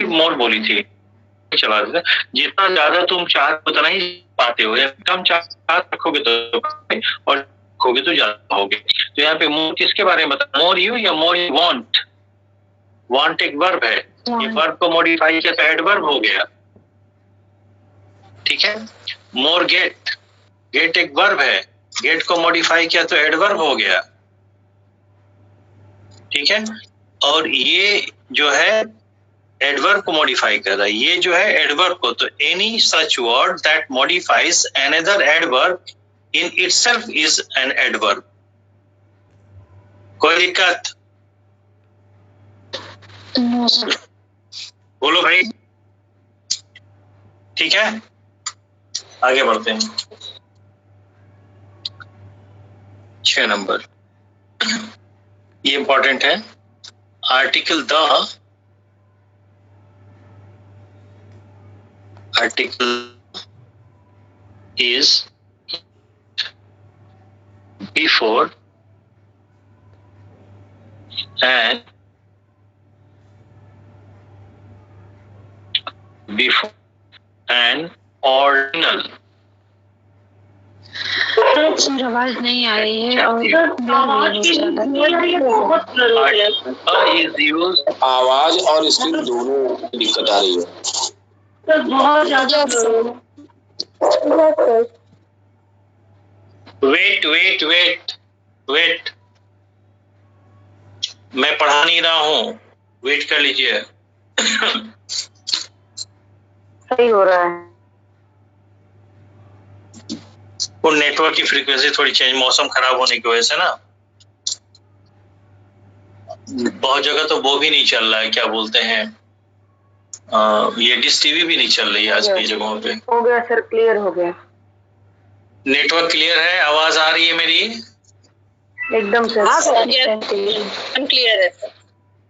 Speaker 1: मोर बोली थी, चला देता, जितना ज्यादा तुम चाहते उतना ही पाते हो, या कम चाह रखोगे तो और रखोगे तो ज्यादा होगे। तो यहाँ पे मोर किसके बारे में बता, मोर यू या मोर यू वांट? वांट एक वर्ब है, ये वर्ब को मॉडिफाई किया तो एडवर्ब हो गया, ठीक है। मोर गेट, गेट एक वर्ब है, गेट को मॉडिफाई किया तो एडवर्ब हो गया, ठीक है। और ये जो है एडवर्ब को मॉडिफाई कर रहा है, ये जो है एडवर्ब को, तो any such word that modifies another adverb in itself is an adverb. कोई दिक्कत?
Speaker 3: No sir.
Speaker 1: बोलो भाई, ठीक है, आगे बढ़ते हैं। 6 नंबर, ये इंपॉर्टेंट है। Article the, article is before and ordinal।
Speaker 3: Sir आवाज नहीं आ रही है और
Speaker 1: is used,
Speaker 6: आवाज और स्क्रीन दोनों दिक्कत आ रही है।
Speaker 3: बहुत ज्यादा।
Speaker 1: वेट, मैं पढ़ा नहीं रहा हूँ, वेट कर लीजिए।
Speaker 3: सही हो रहा है।
Speaker 1: वो नेटवर्क की फ्रीक्वेंसी थोड़ी चेंज, मौसम खराब होने की वजह से ना, बहुत जगह तो वो भी नहीं चल रहा है, क्या बोलते हैं, ये डिश टीवी भी नहीं चल रही है आज की जगहों पे।
Speaker 3: हो गया सर, क्लियर हो गया।
Speaker 1: नेटवर्क क्लियर है? आवाज आ रही है मेरी?
Speaker 3: एकदम सर।
Speaker 2: हाँ सर, एकदम क्लियर है सर।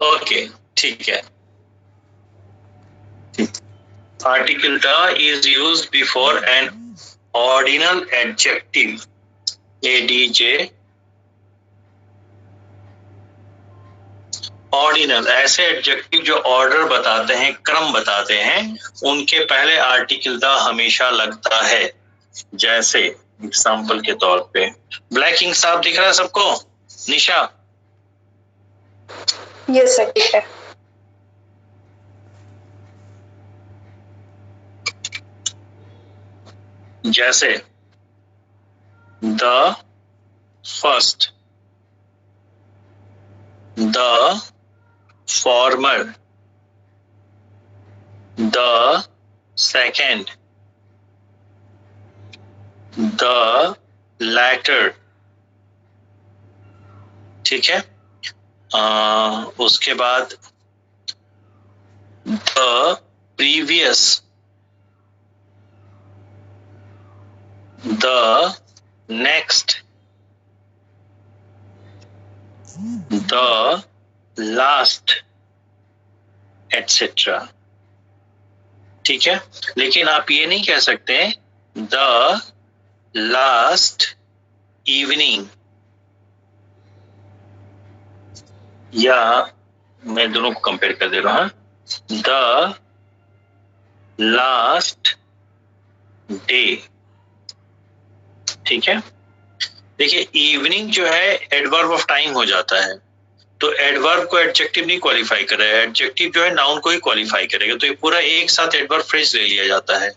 Speaker 1: ओके, ठीक है। Article the is used before N ordinal adjective, ADJ। Ordinal ऐसे एडजेक्टिव जो ऑर्डर बताते हैं, क्रम बताते हैं, उनके पहले आर्टिकल द हमेशा लगता है। जैसे एग्जाम्पल के तौर पे, ब्लैक इंक साफ दिख रहा है सबको? निशा?
Speaker 2: यस सर, ठीक है।
Speaker 1: जैसे the first, the former, the second, the latter, ठीक है। उसके बाद the previous, the next, the last, etcetera, ठीक है। लेकिन आप ये नहीं कह सकते द लास्ट इवनिंग, या मैं दोनों को कंपेयर कर दे रहा हूं, द लास्ट डे। ठीक है, देखिए इवनिंग जो है एडवर्ब ऑफ टाइम हो जाता है, तो एडवर्ब को एडजेक्टिव नहीं क्वालिफाई कर रहा है, एडजेक्टिव जो है नाउन को ही क्वालिफाई करेगा, तो ये पूरा एक साथ एडवर्ब फ्रेज ले लिया जाता है।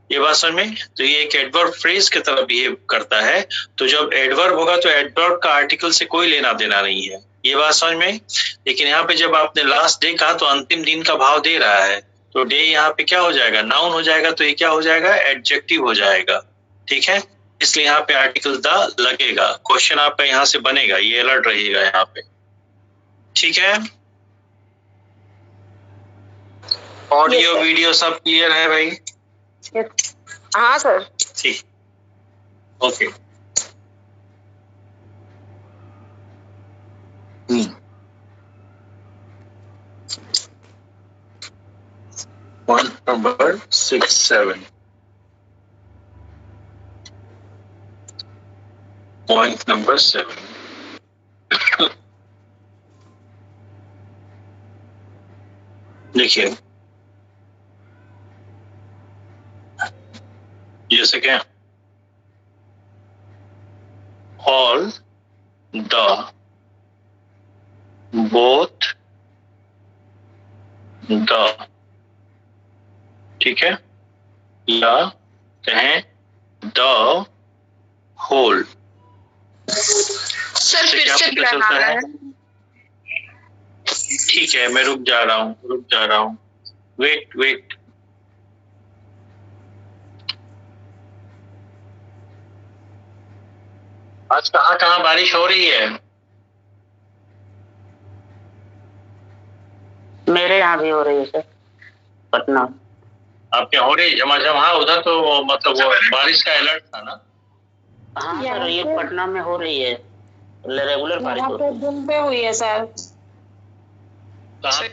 Speaker 1: ये बात समझ में? तो ये एक एडवर्ब फ्रेज की तरह बिहेव करता है, तो जब एडवर्ब होगा तो एडवर्ब का आर्टिकल से कोई लेना देना नहीं है। ये बात समझ में? लेकिन यहाँ पे जब आपने लास्ट डे कहा तो अंतिम दिन का भाव दे रहा है, तो डे यहाँ पे क्या हो जाएगा, नाउन हो जाएगा, तो ये क्या हो जाएगा, एडजेक्टिव हो जाएगा। ठीक है, इसलिए यहाँ पे आर्टिकल द लगेगा, क्वेश्चन आपका यहाँ से बनेगा, ये अलर्ट रहिएगा यहाँ पे। ठीक है, ऑडियो वीडियो सब क्लियर है भाई?
Speaker 2: हाँ सर।
Speaker 1: ठीक, okay. Point number 6-7, point number 7, देखिए जैसे क्या, ऑल द, बोथ द, ठीक है, या कहें द होल।
Speaker 2: सर फिर से
Speaker 1: चलता है? ठीक है, मैं रुक जा रहा हूँ, वेट। आज कहाँ बारिश हो रही है?
Speaker 4: मेरे यहाँ भी हो रही है सर, पटना।
Speaker 1: आपके हो रही है? मतलब हाँ, उधर तो मतलब वो बारिश का अलर्ट था ना?
Speaker 4: हाँ सर, ये पटना में हो रही है, रेगुलर बारिश हो रही है।
Speaker 2: दिन पे हुई है सर।
Speaker 1: कहाँ?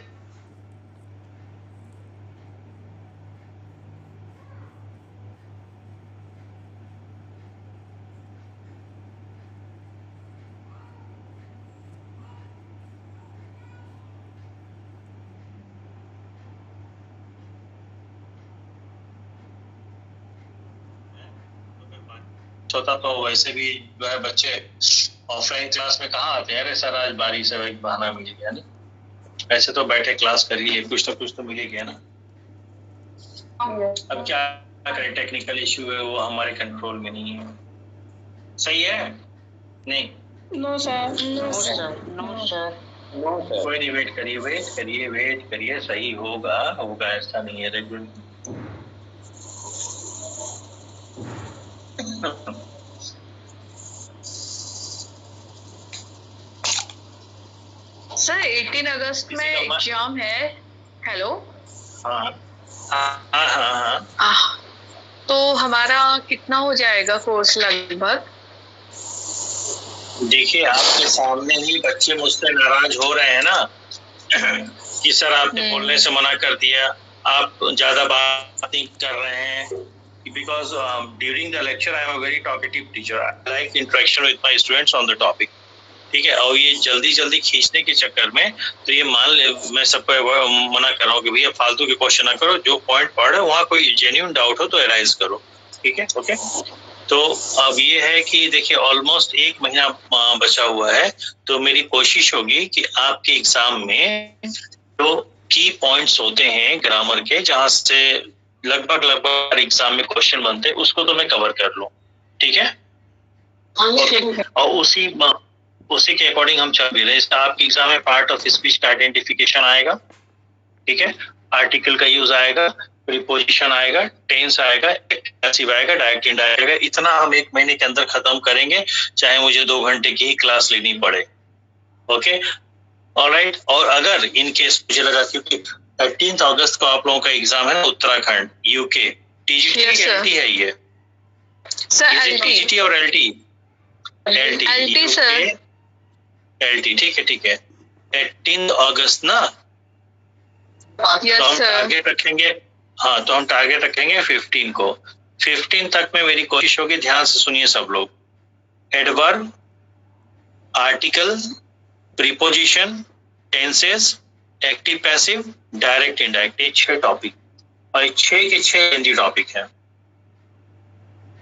Speaker 1: होता तो वैसे भी जो है बच्चे ऑफलाइन क्लास में कहाँ आते हैं, अरे सर आज बारिश है, एक बहाना मिल गया ना, ऐसे तो बैठे क्लास कर लिए, कुछ तो मिल गया ना। अब क्या करें, टेक्निकल इश्यू है, वो हमारे कंट्रोल में नहीं है। सही है? नहीं,
Speaker 2: नो सर।
Speaker 1: कोई नहीं, वेट करिए, सही होगा, ऐसा नहीं है रेगुलर।
Speaker 2: सर 18 अगस्त में एग्जाम है। हेलो।
Speaker 1: हाँ।
Speaker 2: तो हमारा कितना हो जाएगा कोर्स लगभग?
Speaker 1: देखिए आपके सामने ही बच्चे मुझसे नाराज हो रहे हैं ना कि सर आपने बोलने से मना कर दिया, आप ज्यादा बात नहीं कर रहे हैं, because during the lecture I am a very talkative teacher, I like interaction with my students on the topic। ठीक है, और ये जल्दी खींचने के चक्कर में तो ये मान ले, मैं सबको मना कर रहा हूँ कि भैया फालतू के क्वेश्चन ना करो, जो पॉइंट पढ़ रहे हो वहाँ कोई जेन्युइन डाउट हो तो एराइज करो। ठीक है, ओके। तो अब ये है कि देखिए ऑलमोस्ट 1 महीना बचा हुआ है, तो मेरी कोशिश होगी कि आपके एग्जाम में जो की पॉइंट्स होते हैं ग्रामर के, जहाँ से लगभग एग्जाम में क्वेश्चन बनते हैं, उसको तो मैं कवर कर लूँ। ठीक है, और उसी के अकॉर्डिंग हम चल भी रहे हैं। आपके एग्जाम में पार्ट ऑफ स्पीच का आइडेंटिफिकेशन आएगा, ठीक है, आर्टिकल का यूज आएगा, प्रीपोजिशन आएगा, टेंस आएगा, एक्टिव आएगा, डायरेक्ट इंडायरेक्ट आएगा। इतना हम 1 महीने के अंदर खत्म करेंगे, चाहे मुझे 2 घंटे की ही क्लास लेनी पड़े। Okay, alright. और अगर इन केस मुझे लगा, क्योंकि 13 अगस्त को आप लोगों का एग्जाम है ना, उत्तराखंड यूके, टीजीटी एलटी है ये
Speaker 2: सर?
Speaker 1: टीजीटी और एलटी
Speaker 2: सर,
Speaker 1: एलटी, ठीक है। 18 अगस्त ना, तो हम टारगेट रखेंगे, हाँ, तो हम टारगेट रखेंगे 15 को। 15 तक में मेरी कोशिश होगी, ध्यान से सुनिए सब लोग, adverb, article, preposition, tenses, active passive, direct indirect, ये 6 टॉपिक और 6 के 6 लेंदी टॉपिक हैं,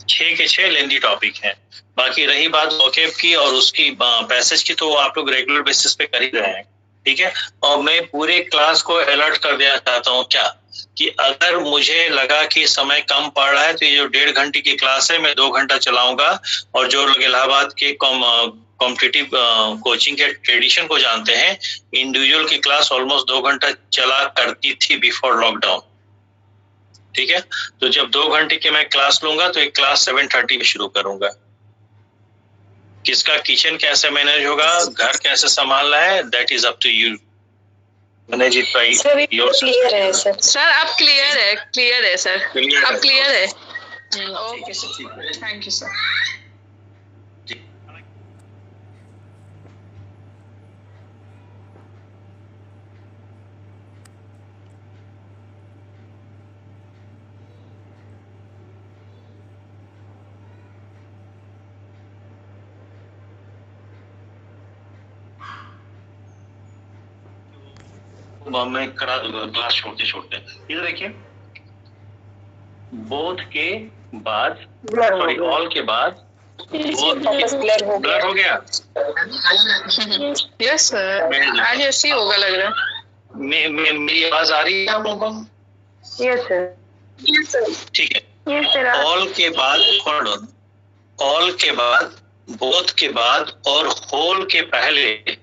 Speaker 1: 6 के 6 लेंदी टॉपिक हैं। बाकी रही बात वोकैब की और उसकी पैसेज की, तो आप लोग रेगुलर बेसिस पे कर ही रहे हैं, ठीक है। और मैं पूरे क्लास को अलर्ट कर देना चाहता हूँ क्या, कि अगर मुझे लगा कि समय कम पड़ रहा है तो ये जो 1.5 घंटे की क्लास है मैं 2 घंटा चलाऊंगा। और जो लोग इलाहाबाद के कॉम्पिटिटिव कोचिंग के ट्रेडिशन को जानते हैं, इंडिविजुअल की क्लास ऑलमोस्ट 2 घंटा चला करती थी बिफोर लॉकडाउन, ठीक है। तो जब 2 घंटे की मैं क्लास लूंगा तो एक क्लास 7:30 में शुरू करूंगा। किसका किचन कैसे मैनेज होगा, घर कैसे संभालना है, that is up to you. Manage it by
Speaker 2: clear है सर।
Speaker 7: सर अब क्लियर है सर, अब क्लियर है।
Speaker 1: Okay sir,
Speaker 7: thank you sir.
Speaker 1: मैं करा दूंगा क्लास छोड़ते। इधर देखिए, बोथ के बाद, सॉरी ऑल के बाद, ब्लर हो गया।
Speaker 7: यस सर, आज ऐसे ही होगा लग रहा है।
Speaker 1: मेरी आवाज आ रही है आप लोगों को?
Speaker 2: Yes sir.
Speaker 1: ठीक है।
Speaker 2: Yes sir.
Speaker 1: ऑल के बाद, ऑल के बाद, बोथ के बाद और होल के पहले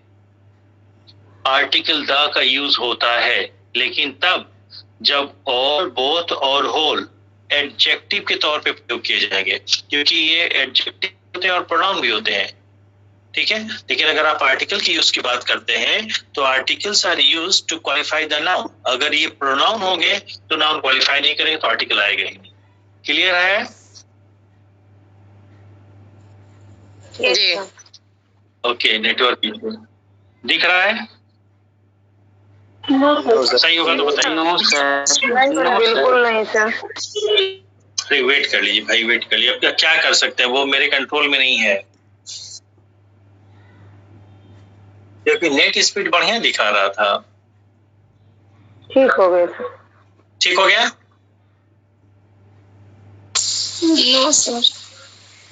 Speaker 1: आर्टिकल द का यूज होता है, लेकिन तब जब ऑल, बोथ और होल एडजेक्टिव के तौर पे प्रयोग किए जाएंगे, क्योंकि ये एडजेक्टिव होते हैं और प्रोनाउन भी होते हैं, ठीक है। लेकिन अगर आप आर्टिकल की यूज की बात करते हैं तो articles are used to qualify the noun. अगर ये प्रोनाउन होंगे तो नाउन क्वालिफाई नहीं करेंगे तो आर्टिकल आएगा ही नहीं। क्लियर है?
Speaker 7: जी।
Speaker 1: ओके, नेटवर्क दिख रहा है? सही होगा तो बताइए।
Speaker 4: नो सर,
Speaker 2: बिल्कुल नहीं सर।
Speaker 1: अरे वेट कर लीजिए भाई, वेट कर लीजिए। अब क्या कर सकते हैं, वो मेरे कंट्रोल में नहीं है, क्योंकि नेट स्पीड बढ़िया दिखा रहा था।
Speaker 2: ठीक हो गया सर।
Speaker 1: ठीक हो गया?
Speaker 3: No sir.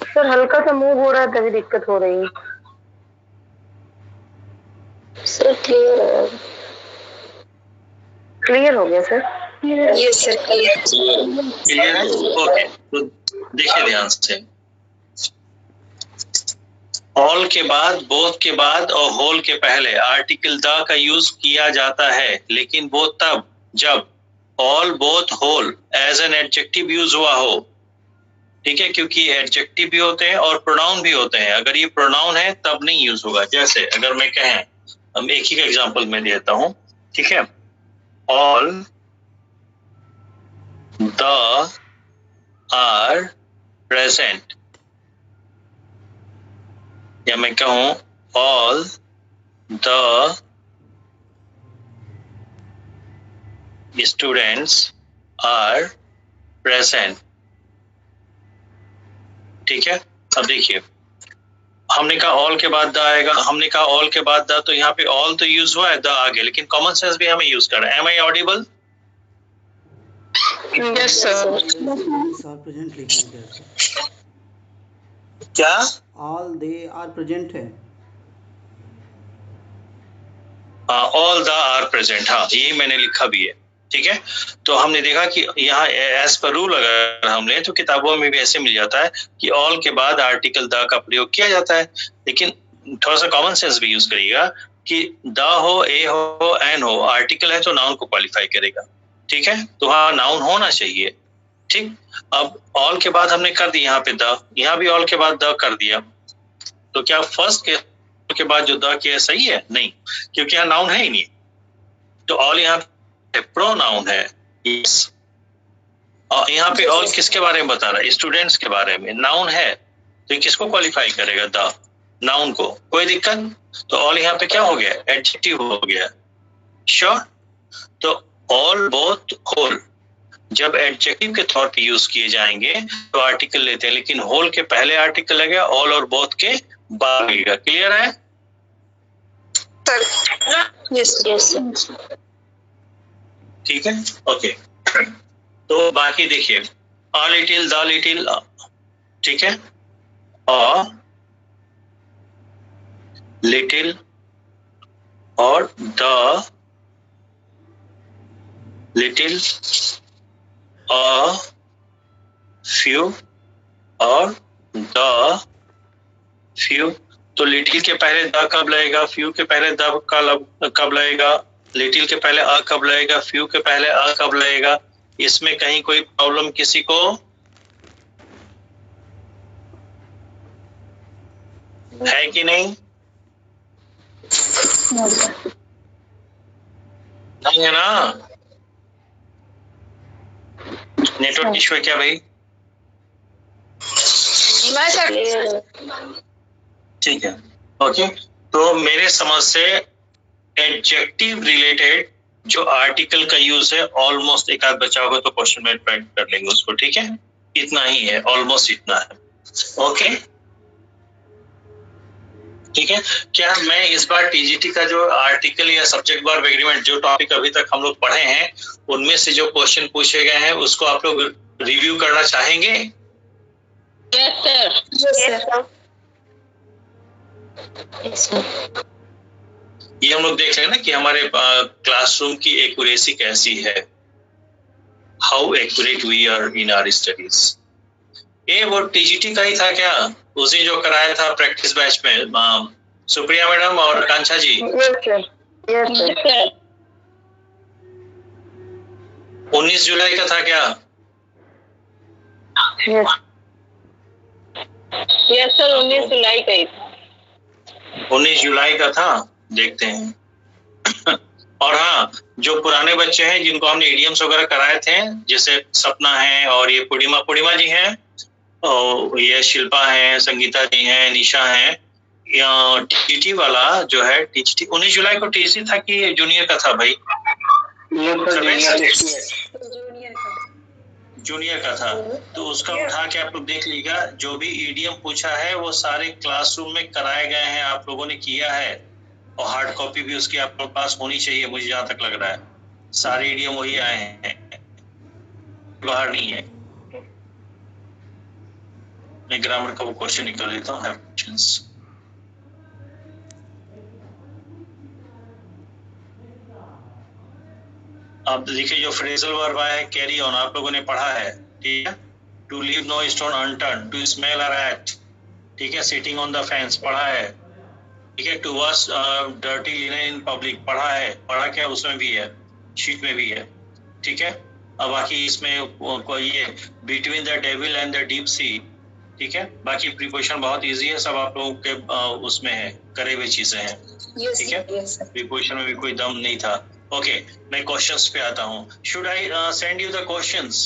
Speaker 2: सर हल्का सा मूव हो रहा है तभी दिक्कत हो रही है। सर क्लियर हो गया सर।
Speaker 3: यस सर,
Speaker 1: क्लियर है? ओके, तो देखिए ध्यान से, ऑल के बाद, बोथ के बाद और होल के पहले आर्टिकल द का यूज किया जाता है, लेकिन वो तब जब all, both, whole as an adjective use हुआ हो, ठीक है। क्योंकि एडजेक्टिव भी होते हैं और प्रोनाउन भी होते हैं। अगर ये प्रोनाउन है तब नहीं यूज होगा। जैसे अगर मैं कहें, हम एक ही का एग्जांपल मैं देता हूं, ठीक है। ऑल द आर प्रेजेंट, या मैं कहूं all the students are present, ठीक है। अब देखिए, हमने कहा ऑल के बाद द आएगा, हमने कहा ऑल के बाद द, तो यहाँ पे ऑल तो यूज हुआ है, द आगे, लेकिन कॉमन सेंस भी हमें यूज करना है। Am I audible?
Speaker 7: Yes sir.
Speaker 8: Present लिखना है
Speaker 1: क्या?
Speaker 8: ऑल दे आर प्रेजेंट है।
Speaker 1: ऑल द आर प्रेजेंट, हाँ ये मैंने लिखा भी है, ठीक है। तो हमने देखा कि यहाँ एज पर रूल अगर हमने, तो किताबों में भी ऐसे मिल जाता है कि ऑल के बाद आर्टिकल द का प्रयोग किया जाता है, लेकिन थोड़ा सा कॉमन सेंस भी यूज करिएगा कि द हो, ए हो, एन हो, आर्टिकल है तो नाउन को क्वालिफाई करेगा, ठीक है। तो हाँ नाउन होना चाहिए, ठीक। अब ऑल के बाद हमने कर दिया यहाँ पे द, यहाँ भी ऑल के बाद द कर दिया, तो क्या फर्स्ट के बाद जो द किया सही है? नहीं, क्योंकि यहाँ नाउन है ही नहीं। तो ऑल यहाँ प्रोनाउन है, यस। और यहाँ पे ऑल किसके बारे में बता रहा है? स्टूडेंट्स के बारे में। नाउन है तो किसको क्वालिफाई करेगा? द, नाउन को। कोई दिक्कत? तो ऑल यहाँ पे क्या हो गया? एडजेक्टिव हो गया। श्योर? तो ऑल, बोथ, होल जब एडजेक्टिव के तौर पे यूज किए जाएंगे तो आर्टिकल लेते हैं, लेकिन होल के पहले आर्टिकल लगेगा, ऑल और बोथ के बाद लगेगा। क्लियर है?
Speaker 2: Sir yes
Speaker 3: Yes.
Speaker 1: ठीक है, ओके। तो बाकी देखिए, अ लिटिल, द लिटिल, ठीक है, अ लिटिल और द लिटिल, अ फ्यू और द फ्यू। तो लिटिल के पहले द कब लगेगा, फ्यू के पहले द कब लगेगा, लिटिल के पहले अ कब लगेगा, फ्यू के पहले अ कब लगेगा? इसमें कहीं कोई प्रॉब्लम किसी को है कि नहीं?
Speaker 3: No, sir.
Speaker 1: नहीं है ना? नेटवर्क इश्यू है क्या भाई?
Speaker 2: मैं सर
Speaker 1: ठीक है, ओके। तो मेरे समझ से एडजेक्टिव रिलेटेड जो आर्टिकल का यूज है, ऑलमोस्ट एक आध बचा होगा तो क्वेश्चन में ट्राई कर लेंगे उसको, ठीक है? इतना ही है, ऑलमोस्ट इतना है, ओके। ठीक है, क्या मैं इस बार टीजीटी का जो आर्टिकल या सब्जेक्ट वर्ब एग्रीमेंट जो टॉपिक अभी तक हम लोग पढ़े हैं, उनमें से जो क्वेश्चन पूछे गए हैं उसको आप लोग रिव्यू करना चाहेंगे?
Speaker 2: Yes sir
Speaker 3: Yes, sir.
Speaker 1: ये हम लोग देख रहे हैं ना कि हमारे क्लासरूम की एक्यूरेसी कैसी है, how accurate we are in our studies. ये वो टीजीटी का ही था क्या, उसी जो कराया था प्रैक्टिस बैच में सुप्रिया मैडम और कांक्षा जी?
Speaker 2: यस सर
Speaker 1: 19 जुलाई का था क्या?
Speaker 2: यस सर 19 जुलाई का ही
Speaker 1: 19 जुलाई का था, देखते हैं। और हाँ, जो पुराने बच्चे हैं जिनको हमने इडियम्स वगैरह कराए थे, जैसे सपना है और ये पूर्णिमा जी हैं, और ये शिल्पा है, संगीता जी हैं, निशा है, टीटी वाला जो है, टीटी 19 जुलाई को टीसी था कि जूनियर का था भाई? जूनियर का था। तो उसका उठा के आप लोग देख लीजिएगा, जो भी ईडीएम पूछा है वो सारे क्लासरूम में कराए गए हैं, आप लोगों ने किया है, और हार्ड कॉपी भी उसकी आप लोग पास होनी चाहिए, मुझे जहां तक लग रहा है सारे ईडीएम वही आए हैं, बाहर नहीं है। मैं ग्रामर का वो क्वेश्चन निकाल लेता हूँ। अब देखिए, जो फ्रेजल वर्ब आया है कैरी ऑन, आप लोगों ने पढ़ा है, ठीक है? To leave no stone unturn, to smell a rat, ठीक है? सिटिंग ऑन द फेंस पढ़ा है, ठीक है? To wash dirty linen in public पढ़ा है, पढ़ा क्या उसमें भी है, शीट में भी है, ठीक है? अब बाकी इसमें कोई ये between the devil and the deep sea, ठीक है? बाकी प्रीपोजिशन बहुत इजी है, सब आप लोगों के उसमें है, करे हुए चीजें हैं, ठीक है? प्रीपोजिशन में भी कोई दम नहीं था। ओके, मैं क्वेश्चंस पे आता हूँ। Should I send you the questions?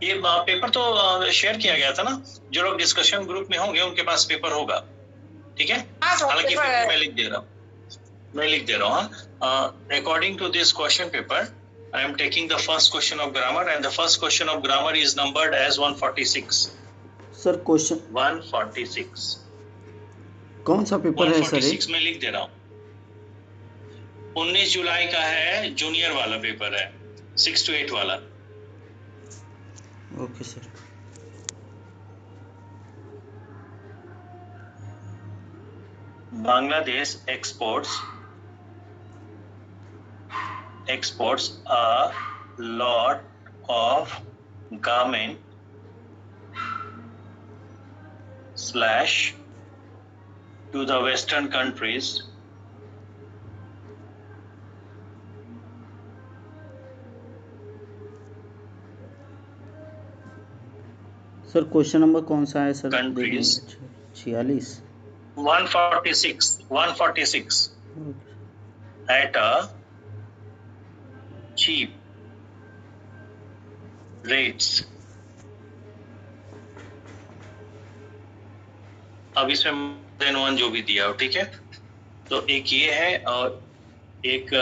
Speaker 1: ये पेपर तो शेयर किया गया था ना, जो लोग डिस्कशन ग्रुप में होंगे उनके पास पेपर होगा, ठीक है? हालांकि मैं लिख दे रहा हूँ, according to this question paper I am taking the first question of grammar, and the first question of grammar is numbered as 146.
Speaker 8: Sir question
Speaker 1: 146
Speaker 8: कौन सा पेपर है सर?
Speaker 1: 146 में लिख दे रहा हूँ। 19 जुलाई का है, जूनियर वाला पेपर है, 6 to 8 वाला।
Speaker 8: Okay sir.
Speaker 1: Bangladesh exports a lot of garment / to the western countries
Speaker 8: sir question number कौन सा है sir?
Speaker 1: Countries.
Speaker 8: 46
Speaker 1: 146 at a cheap rates। अब इसमें देन वन जो भी दिया हो, ठीक है? तो एक ये है, और एक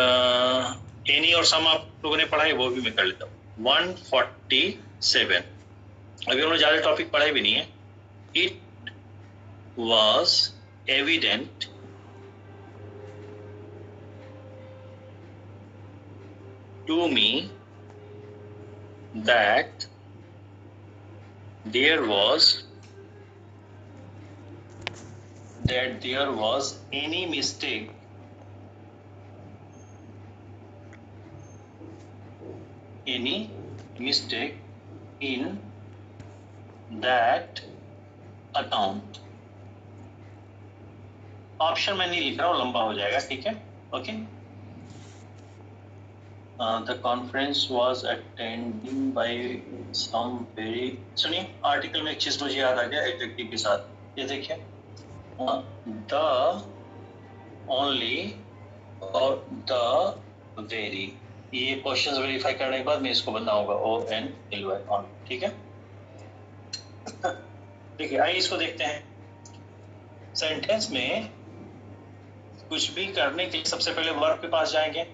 Speaker 1: एनी और सम आप लोगों ने पढ़ा है, वो भी मैं कर लेता हूँ। 147, अभी उन्होंने ज्यादा टॉपिक पढ़े भी नहीं है। It was evident to me that there was any mistake in that account। Option में नहीं लिख रहा हूँ, लंबा हो जाएगा, ठीक है, okay. The conference was attending by some very, सुनिए आर्टिकल में एक चीज मुझे याद आ गया एडजेक्टिव के साथ, ये देखिए द ओनली और द वेरी, ये क्वेश्चंस वेरीफाई करने के बाद मैं इसको बनाऊंगा ONLY ऑन, ठीक है। देखिए आइए इसको देखते हैं। सेंटेंस में कुछ भी करने के लिए सबसे पहले वर्ब के पास जाएंगे।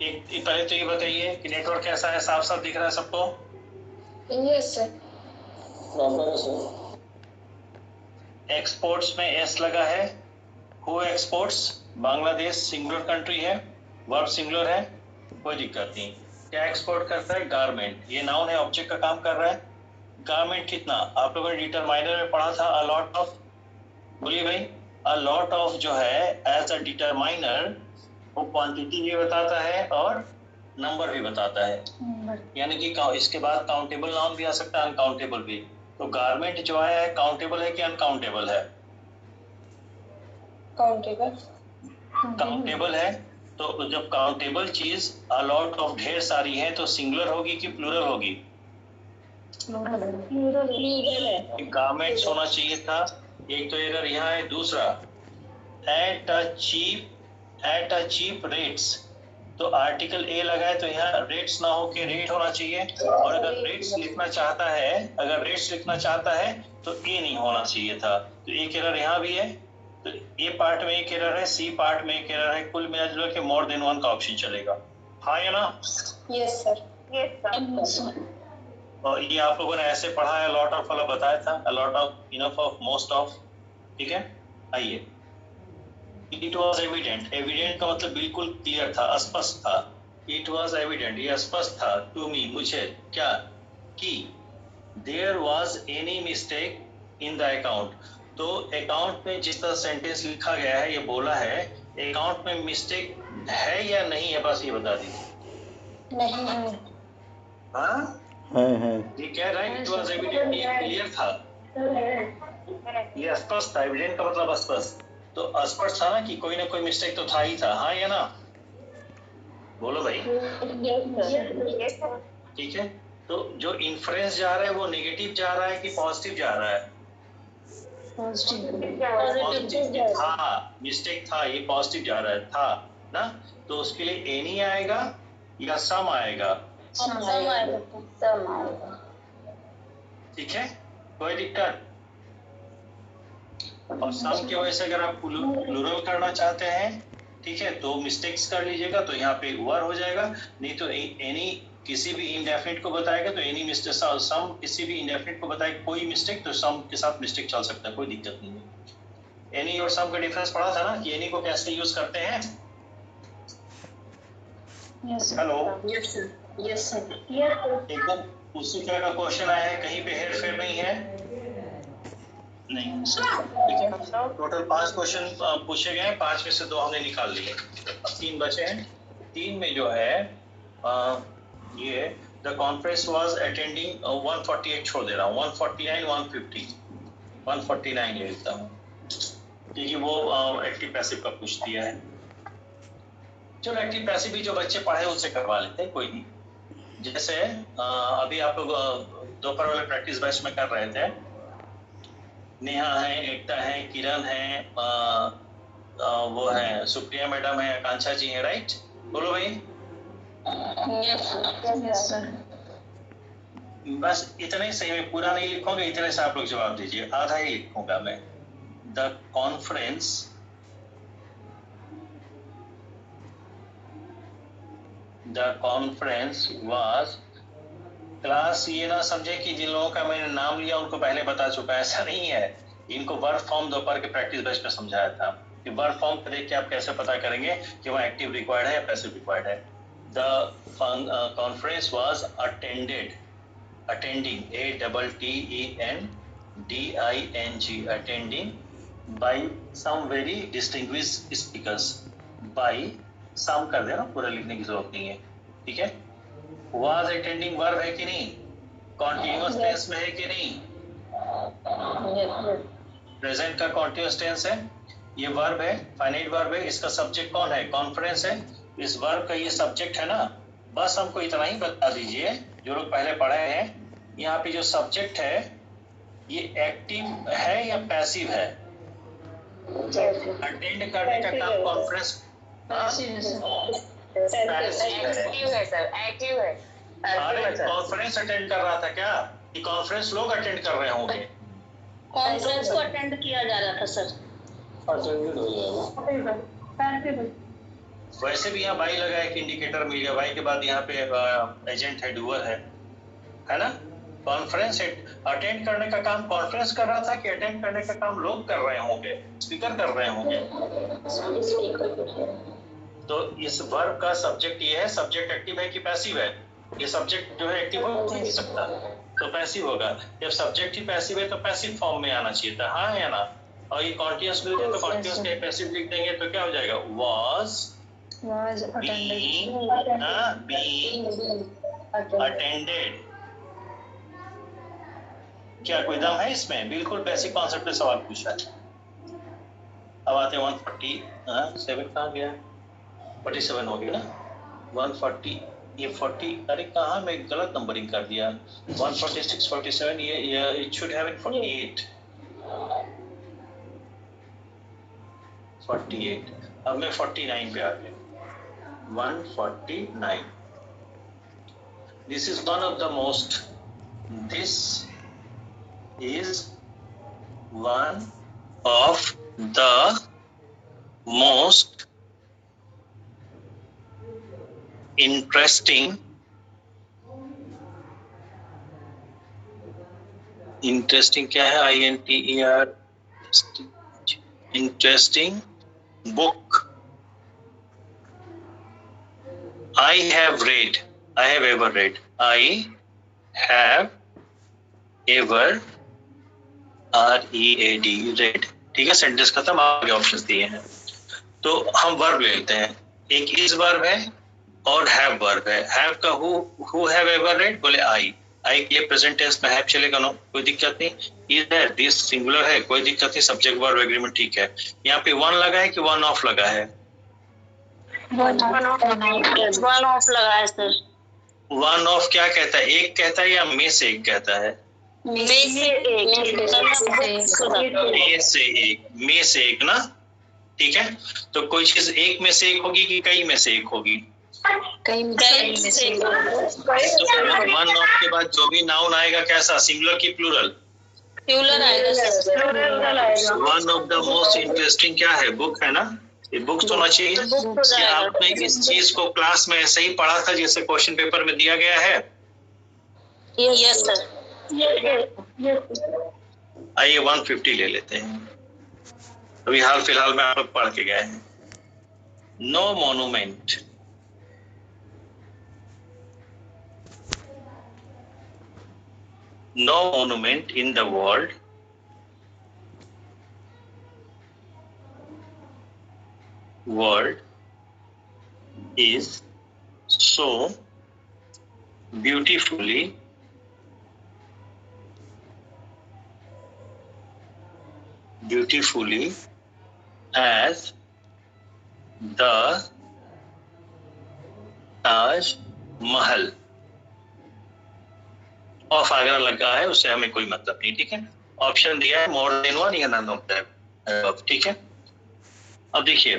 Speaker 1: एक पहले तो ये बताइए कि नेटवर्क कैसा है, साफ साफ दिख रहा है सबको?
Speaker 2: Yes sir.
Speaker 6: प्रॉपर है सर।
Speaker 1: एक्सपोर्ट्स में एस लगा है। Who exports? Bangladesh singular country है, वर्ब सिंगुलर है, कोई दिक्कत नहीं। क्या एक्सपोर्ट करता है? गारमेंट। ये नाउन है, ऑब्जेक्ट का काम कर रहा है। गारमेंट कितना? आप लोगों ने डिटरमाइनर में पढ़ा था, अ लॉट ऑफ, बोलिए भाई, अ लॉट ऑफ जो है एज अ डिटरमाइनर वो क्वांटिटी भी बताता है और नंबर भी बताता है, यानी कि इसके बाद काउंटेबल नाउन भी आ सकता है, अनकाउंटेबल भी। तो गारमेंट जो है काउंटेबल है कि अनकाउंटेबल है?
Speaker 2: काउंटेबल।
Speaker 1: काउंटेबल है। तो जब काउंटेबल चीज अ लॉट ऑफ ढेर सारी है तो सिंगुलर होगी कि प्लूरल होगी? गारमेंट्स होना चाहिए था। एक तो एरर यहाँ है। दूसरा एट अ चीप रेट्स, तो आर्टिकल ए लगा है तो यहाँ रेट्स ना हो के रेट होना चाहिए। और अगर रेट्स लिखना चाहता है तो ए नहीं होना चाहिए था। तो एक एरर यहाँ भी है। तो ए पार्ट में एक एरर है, सी पार्ट में एक एरर है, कुल मिला जुला के मोर देन वन का ऑप्शन चलेगा। हाँ या ना?
Speaker 2: Yes sir.
Speaker 1: और ये आप लोगों ने ऐसे पढ़ा है, लॉट ऑफ वाला बताया था, a lot of, enough of, most of, ठीक है। आइए, इट वॉज एविडेंट। एविडेंट का मतलब बिल्कुल क्लियर था, स्पष्ट था। इट वॉज एविडेंट, ये स्पष्ट था, टू मी, मुझे, क्या कि there was any mistake in the account. तो अकाउंट में जिस तरह सेंटेंस लिखा गया है, ये बोला है अकाउंट में मिस्टेक है या नहीं है, बस ये बता दीजिए।
Speaker 2: नहीं है।
Speaker 1: हाँ
Speaker 8: है।
Speaker 1: ये कह रहा है इट वॉज एविडेंट, ये क्लियर था, ये स्पष्ट था। एविडेंट का मतलब स्पष्ट, तो स्पष्ट था ना कि कोई ना कोई मिस्टेक तो था ही था। हाँ या ना? बोलो भाई। ठीक है, तो जो इन्फ्रेंस जा रहा है वो नेगेटिव जा रहा है कि पॉजिटिव जा रहा है? पॉजिटिव। हाँ, मिस्टेक था, ये पॉजिटिव जा रहा है, था ना। तो उसके लिए एनी आएगा या सम आएगा?
Speaker 2: सम आएगा।
Speaker 1: ठीक है, कोई दिक्कत? और सम की वजह से अगर आप प्लूरल करना चाहते हैं, ठीक है, तो मिस्टेक्स कर लीजिएगा, तो यहाँ पे वर हो जाएगा। नहीं तो एनी किसी भी इंडेफिनिट को बताएगा तो एनी मिस्टेक, सम किसी भी इंडेफिनिट को बताएगा कोई मिस्टेक, तो सम के साथ मिस्टेक चल सकता है, कोई दिक्कत नहीं है। एनी और सम का डिफरेंस पढ़ा था ना कि एनी को कैसे यूज करते हैं। Hello,
Speaker 2: yes sir.
Speaker 1: एकदम उसी तरह का क्वेश्चन आया है, कहीं पे हेर फेर नहीं है। नहीं, ठीक है। टोटल 5 क्वेश्चन पूछे गए हैं, 5 में से 2 हमने निकाल लिए, अब 3 बचे हैं। 3 में जो है ये द कॉन्फ्रेंस वाज अटेंडिंग 148 छोड़ दे रहा हूँ, 149 150 149 ले लेता हूँ, क्योंकि वो एक्टिव पैसिव का पूछ दिया है। चलो एक्टिव पैसिव भी जो बच्चे पढ़े उनसे करवा लेते हैं, कोई नहीं। जैसे अभी आप लोग दोपहर वाले प्रैक्टिस बैच में कर रहे थे, नेहा है, एकता है, किरण है, वो है सुप्रिया मैडम है, आकांक्षा जी है, राइट? बोलो भाई।
Speaker 2: Yes sir.
Speaker 1: बस इतना ही सही, मैं पूरा नहीं लिखूंगा, इतने से आप लोग जवाब दीजिए, आधा ही लिखूंगा मैं। द कॉन्फ्रेंस वाज, क्लास ये ना समझे कि जिन लोगों का मैंने नाम लिया उनको पहले बता चुका है, ऐसा नहीं है। इनको वर्ब फॉर्म दोपहर के प्रैक्टिस बैच में समझाया था कि वर्ब फॉर्म देख के आप कैसे पता करेंगे कि वो एक्टिव रिक्वायर्ड है या पैसिव रिक्वायर्ड है। the conference was attending, ATTENDING, attending by some very distinguished speakers. by some कर देना, पूरा लिखने की जरूरत नहीं है, ठीक है। was attending वर्ब है कि नहीं, कॉन्टिन्यूअस टेंस में है कि नहीं, प्रेजेंट का कॉन्टिन्यूअस टेंस है, ये वर्ब है, फाइनाइट वर्ब है, इसका सब्जेक्ट कौन है, कॉन्फ्रेंस है, इस वर्ब का ये सब्जेक्ट है ना। बस हमको इतना ही बता दीजिए, जो लोग पहले पढ़े हैं, यहाँ पे जो सब्जेक्ट है ये एक्टिव है या पैसिव है। अटेंड करने का काम कॉन्फ्रेंस कॉन्फ्रेंस अटेंड कर रहा था क्या, कि कॉन्फ्रेंस लोग अटेंड कर रहे होंगे,
Speaker 2: कॉन्फ्रेंस को अटेंड किया जा रहा था सर।
Speaker 6: अटेंडेड हो जाएगा।
Speaker 1: वैसे भी यहाँ बाई लगा एक इंडिकेटर मिल गया, बाई के बाद यहाँ पे एजेंट है, डूअर है ना। कॉन्फ्रेंस अटेंड करने का काम कॉन्फ्रेंस कर रहा था कि अटेंड करने का काम लोग कर रहे होंगे, स्पीकर कर रहे होंगे। तो इस वर्ब का सब्जेक्ट ये है, सब्जेक्ट एक्टिव है कि पैसिव है, ये सब्जेक्ट जो है एक्टिव हो नहीं सकता, तो पैसिव होगा। जब सब्जेक्ट ही पैसिव है तो पैसिव फॉर्म में आना चाहिए था, हाँ या ना। और ये कॉन्टिन्यूअस मिल जाए तो कॉन्टिन्यूअस के पैसिव लिख देंगे तो क्या हो जाएगा, was being attended। क्या कोई दम है इसमें, बिल्कुल बेसिक कॉन्सेप्ट पे सवाल पूछा है। अब आते हैं 147 कहाँ गया, 47 हो गया ना, 140 ये 40, अरे कहाँ मैं गलत नंबरिंग कर दिया, 146 47 ये इट शुड हैव 48। अब मैं 49 पे आ गया, 149। This is one of the most interesting क्या है, INTER, interesting book I have ever read, read, ठीक है। सेंटेंस खत्म, आगे ऑप्शंस दिए हैं। तो हम वर्ब लेते हैं, एक इज वर्ब है और हैव वर्ब है। हैव का हु हैव एवर रेड, बोले आई के लिए प्रेजेंट टेंस में हैव चलेगा, नो कोई दिक्कत नहीं। इज है, दिस सिंगुलर है, कोई दिक्कत नहीं, सब्जेक्ट वर्ब एग्रीमेंट ठीक है। यहाँ पे वन लगा है कि वन ऑफ लगा है,
Speaker 2: वन ऑफ लगा है सर।
Speaker 1: वन ऑफ क्या कहता है, एक कहता है या में से एक कहता है,
Speaker 2: में से एक ना, ठीक है। तो कोई चीज एक में से एक होगी कि कई में से एक होगी, कई में से।
Speaker 1: वन ऑफ के बाद जो भी नाउन आएगा कैसा, सिंगुलर की प्लूरल,
Speaker 2: प्लूरल आएगा sir.
Speaker 1: One of the most interesting क्या है, बुक है ना, ये बुक्स होना चाहिए। क्या आपने इस चीज को क्लास में ऐसे ही पढ़ा था जैसे क्वेश्चन पेपर में दिया गया है?
Speaker 2: Yes sir.
Speaker 1: आइए 150 ले लेते हैं, अभी हाल फिलहाल में आप लोग पढ़ के गए हैं। No monument, no monument in the world is so beautifully as the Taj Mahal। Of Agra लगा है, उससे हमें कोई मतलब नहीं, ठीक है। ऑप्शन दिया है मोर देन वन या नन ऑफ दैट, ठीक है। अब देखिए,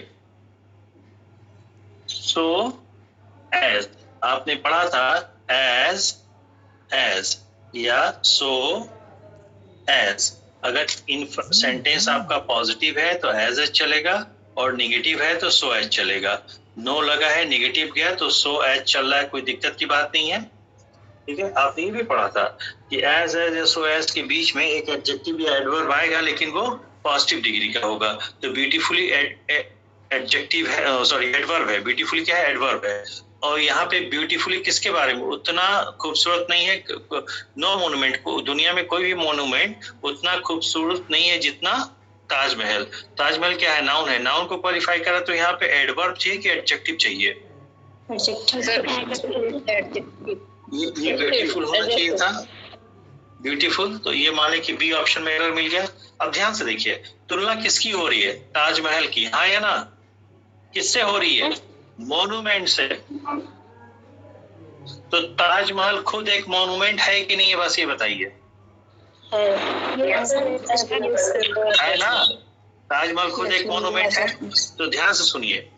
Speaker 1: सो एज आपने पढ़ा था, एज या सो एज। अगर इन सेंटेंस आपका पॉजिटिव है तो एज चलेगा, और नेगेटिव है तो सो एज चलेगा। नो लगा है, नेगेटिव गया तो सो एज चल रहा है, कोई दिक्कत की बात नहीं है, ठीक है। आपने ये भी पढ़ा था कि एज या सो एज के बीच में एक एडजेक्टिव या एडवर्ब आएगा, लेकिन वो पॉजिटिव डिग्री का होगा। तो ब्यूटीफुली एडजेक्टिव है, सॉरी एडवर्ब है, ब्यूटीफुली क्या है, एडवर्ब है। और यहाँ पे ब्यूटीफुली किसके बारे में, उतना खूबसूरत नहीं है। नो मोन्यूमेंट को, दुनिया में कोई भी मोन्यूमेंट उतना खूबसूरत नहीं है जितना ताजमहल। ताजमहल क्या है, नाउन है। नाउन को क्वालिफाई करा तो यहाँ पे एडवर्ब चाहिए कि एडजेक्टिव चाहिए? ये ब्यूटीफुल होना चाहिए था, ब्यूटीफुल। तो ये माने कि बी ऑप्शन में एरर मिल गया। अब ध्यान से देखिए, तुलना किसकी हो रही है, ताजमहल की, हाँ या ना? किससे हो रही है, मोन्यूमेंट से। तो ताजमहल खुद एक मोन्यूमेंट है कि नहीं है, बस ये बताइए। है ना, ताजमहल खुद एक मोन्यूमेंट है। तो ध्यान से सुनिए,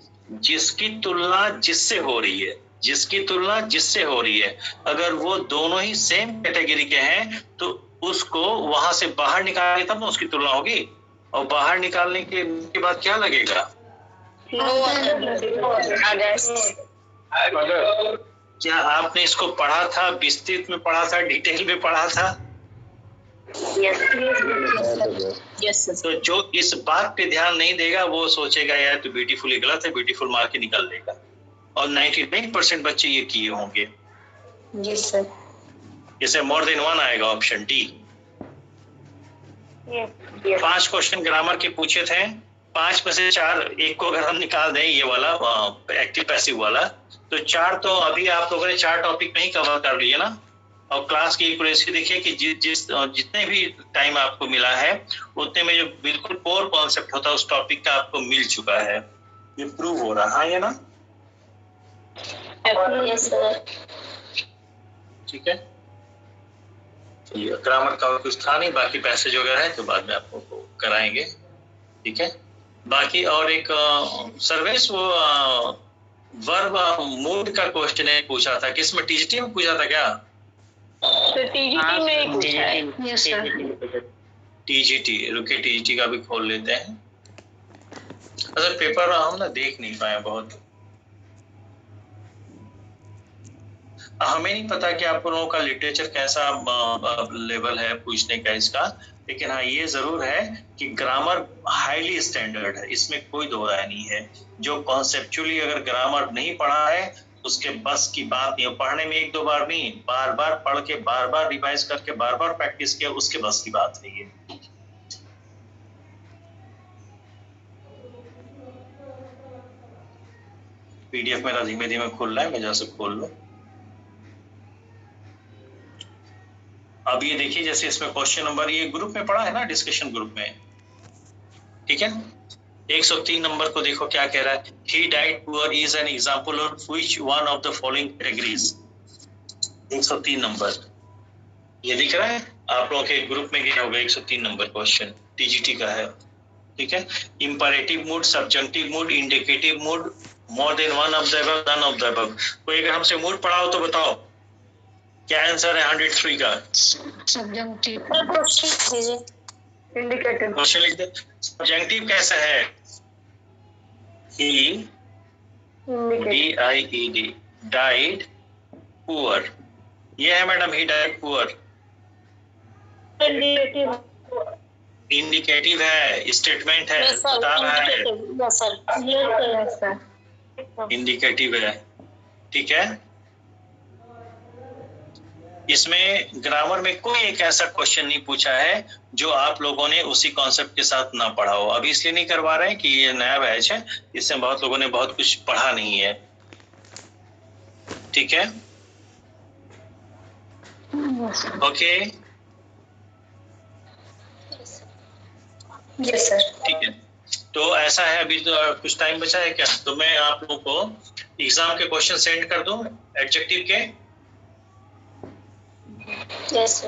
Speaker 1: जिसकी तुलना जिससे हो रही है, जिसकी तुलना जिससे हो रही है, अगर वो दोनों ही सेम कैटेगरी के हैं तो उसको वहां से बाहर निकाले तब ना उसकी तुलना होगी। और बाहर निकालने के बाद क्या लगेगा, क्या आपने इसको पढ़ा था, विस्तृत में पढ़ा था, डिटेल में पढ़ा था?
Speaker 2: यस।
Speaker 1: तो जो इस बात पे ध्यान नहीं देगा वो सोचेगा यार तो ब्यूटीफुल गलत है, ब्यूटीफुल मार के निकल देगा। और 99% बच्चे ये किए होंगे।
Speaker 2: Yes sir.
Speaker 1: इसे मोर देन वन आएगा, ऑप्शन डी। 5 क्वेश्चन ग्रामर के पूछे थे, 5 में से 4, एक को अगर हम निकाल दें ये वाला एक्टिव पैसिव वाला, तो 4 तो अभी आप लोगों ने 4 टॉपिक में ही कवर कर लिए ना। और क्लास की एक्यूरेसी देखिए कि जितने भी टाइम आपको मिला है उतने में जो बिल्कुल कोर कॉन्सेप्ट होता है उस टॉपिक का आपको मिल चुका है। ये प्रूव हो रहा है ना?
Speaker 2: Yes sir.
Speaker 1: ठीक है, चलिए ग्रामर का कुछ था नहीं, बाकी पैसेज वगैरह है तो बाद में आपको कराएंगे। ठीक है, बाकी और एक सर्वेश वो वर्ब मूड का क्वेश्चन है पूछा था, किसमें, टीजीटी में पूछा था क्या?
Speaker 2: तो टीजीटी में ही पूछा है।
Speaker 3: Yes sir.
Speaker 1: टीजीटी, रुके टीजीटी का भी खोल लेते हैं। अच्छा पेपर हम ना देख नहीं पाए बहुत, हमें नहीं पता कि आप लोगों का लिटरेचर कैसा लेवल है पूछने का इसका, लेकिन हाँ ये जरूर है कि ग्रामर हाईली स्टैंडर्ड है, इसमें कोई दो राय नहीं है। जो कॉन्सेप्चुअली अगर ग्रामर नहीं पढ़ा है उसके बस की बात नहीं है। पढ़ने में 1-2 बार नहीं, बार बार पढ़ के, बार बार रिवाइज करके, बार बार प्रैक्टिस किया, उसके बस की बात नहीं है। पीडीएफ मेरा धीमे धीमे खुल रहा है, मैं जैसे खोल लो। अब ये देखिए, जैसे इसमें क्वेश्चन नंबर, ये ग्रुप में पढ़ा है ना, डिस्कशन ग्रुप में, ठीक है। 103 नंबर को देखो क्या कह रहा है, he died poor is an example of which one of the following categories. 103 number ये दिख रहा है आप लोगों के ग्रुप में गया होगा। 103 नंबर क्वेश्चन टीजीटी का है, ठीक है। Imperative mood, subjunctive mood, indicative mood, more than one of the above, none of the above. कोई अगर हमसे मूड पढ़ा हो तो बताओ क्या आंसर है 103 का?
Speaker 3: सब्जंक्टिव।
Speaker 2: इंडिकेटिव।
Speaker 1: क्वेश्चन लिख दे। सब्जंक्टिव कैसा है? ही DIED डाइड पुअर, ये है madam, he died poor. Indicative है, स्टेटमेंट है, बता रहा है, इंडिकेटिव है, ठीक है। इसमें ग्रामर में कोई एक ऐसा क्वेश्चन नहीं पूछा है जो आप लोगों ने उसी कॉन्सेप्ट के साथ ना पढ़ा हो। अभी इसलिए नहीं करवा रहे हैं कि ये नया बैच है, इससे बहुत लोगों ने बहुत कुछ पढ़ा नहीं है, ठीक है। Okay
Speaker 2: yes sir.
Speaker 1: ठीक है, तो ऐसा है, अभी तो कुछ टाइम बचा है क्या? तो मैं आप लोगों को एग्जाम के क्वेश्चन सेंड कर दूं एडजेक्टिव के।
Speaker 2: Yes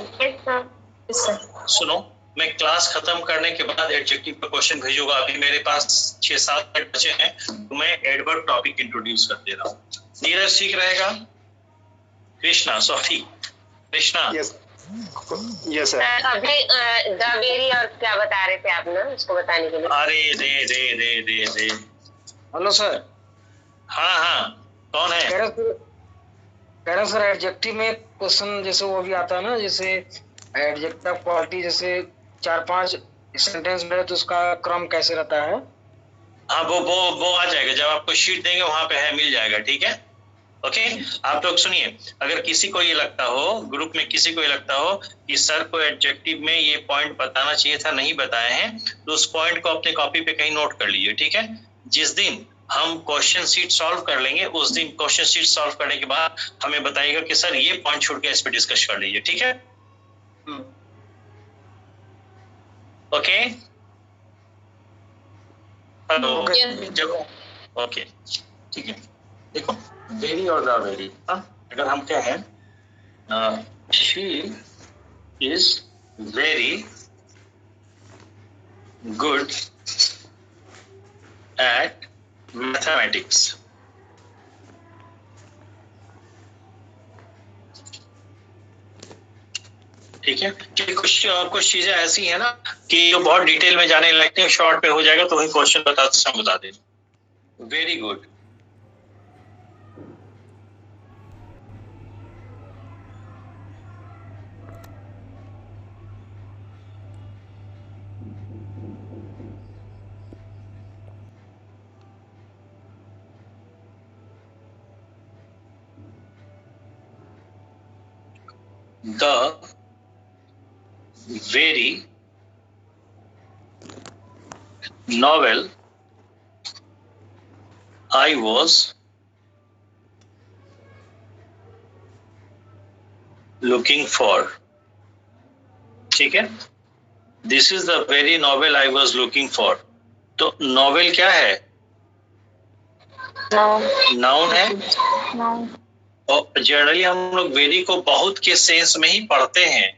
Speaker 2: sir.
Speaker 1: सुनो, मैं क्लास खत्म करने के बाद एडजेक्टिव का क्वेश्चन भेजूंगा। अभी मेरे पास 6-7 मिनट बचे हैं, तो मैं एडवर्ब टॉपिक इंट्रोड्यूस कर दे रहा हूँ। नीरज ठीक रहेगा? Krishna, sorry Krishna.
Speaker 5: Yes sir.
Speaker 2: अभी दाबेरी और क्या बता रहे थे आप ना, उसको बताने के लिए।
Speaker 1: अरे दे
Speaker 9: हेलो सर।
Speaker 1: हाँ कौन है?
Speaker 9: कह रहा सर एडजेक्टिव में क्वेश्चन जैसे वो भी आता है ना, जैसे एडजेक्टिव क्वालिटी, जैसे 4-5 सेंटेंस में तो उसका क्रम कैसे रहता है?
Speaker 1: हाँ वो आ जाएगा, जब आपको शीट देंगे वहां पे है, मिल जाएगा, ठीक है। ओके, आप लोग सुनिए, अगर किसी को ये लगता हो, ग्रुप में किसी को ये लगता हो कि सर को एडजेक्टिव में ये पॉइंट बताना चाहिए था, नहीं बताए हैं, तो उस पॉइंट को अपने कॉपी पे कहीं नोट कर लीजिए, ठीक है। जिस दिन हम क्वेश्चन शीट सॉल्व कर लेंगे, उस दिन क्वेश्चन शीट सॉल्व करने के बाद हमें बताइएगा कि सर ये पॉइंट छूट गया, इस पे डिस्कस कर लीजिए, ठीक है। ओके, हेलो, ओके, ठीक है। देखो, वेरी और द वेरी, अगर हम क्या है, she is very good at mathematics, ठीक है। कि कुछ चीजें ऐसी है ना कि जो बहुत डिटेल में जाने लगते हैं, शॉर्ट में हो जाएगा तो वही क्वेश्चन बता दें। Very good, the very novel I was looking for, ठीक है। This is the very novel I was looking for. तो नॉवेल क्या है? नाउन है। और जनरली हम लोग वेरी को बहुत के सेंस में ही पढ़ते हैं।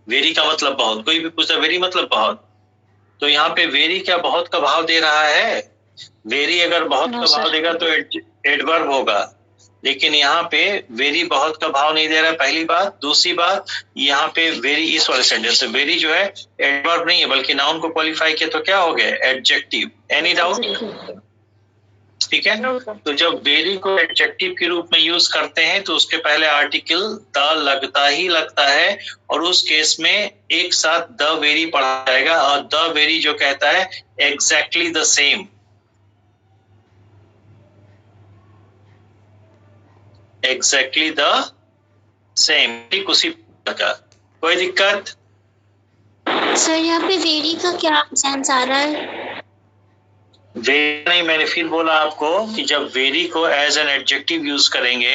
Speaker 1: वेरी का मतलब बहुत, कोई भी पूछता वेरी मतलब बहुत, तो यहाँ पे वेरी क्या बहुत का भाव दे रहा है? वेरी अगर बहुत का भाव देगा तो एडवर्ब होगा, लेकिन यहाँ पे वेरी बहुत का भाव नहीं दे रहा है, पहली बात। दूसरी बात, यहाँ पे वेरी इस वाले सेंटेंस से वेरी जो है एडवर्ब नहीं है बल्कि नाउन को क्वालिफाई किया, तो क्या हो गया? एडजेक्टिव। Any doubt? ठीक है। तो जब वेरी को एडजेक्टिव के रूप में यूज करते हैं तो उसके पहले आर्टिकल द लगता ही लगता है, और उस केस में एक साथ द वेरी पढ़ा जाएगा, और द वेरी जो कहता है exactly the same, exactly the same, ठीक उसी का। कोई दिक्कत?
Speaker 3: सर यहाँ पे वेरी का क्या सेंस आ रहा है?
Speaker 1: वेरी नहीं, मैंने फिर बोला आपको कि जब वेरी को एज एन एडजेक्टिव यूज करेंगे,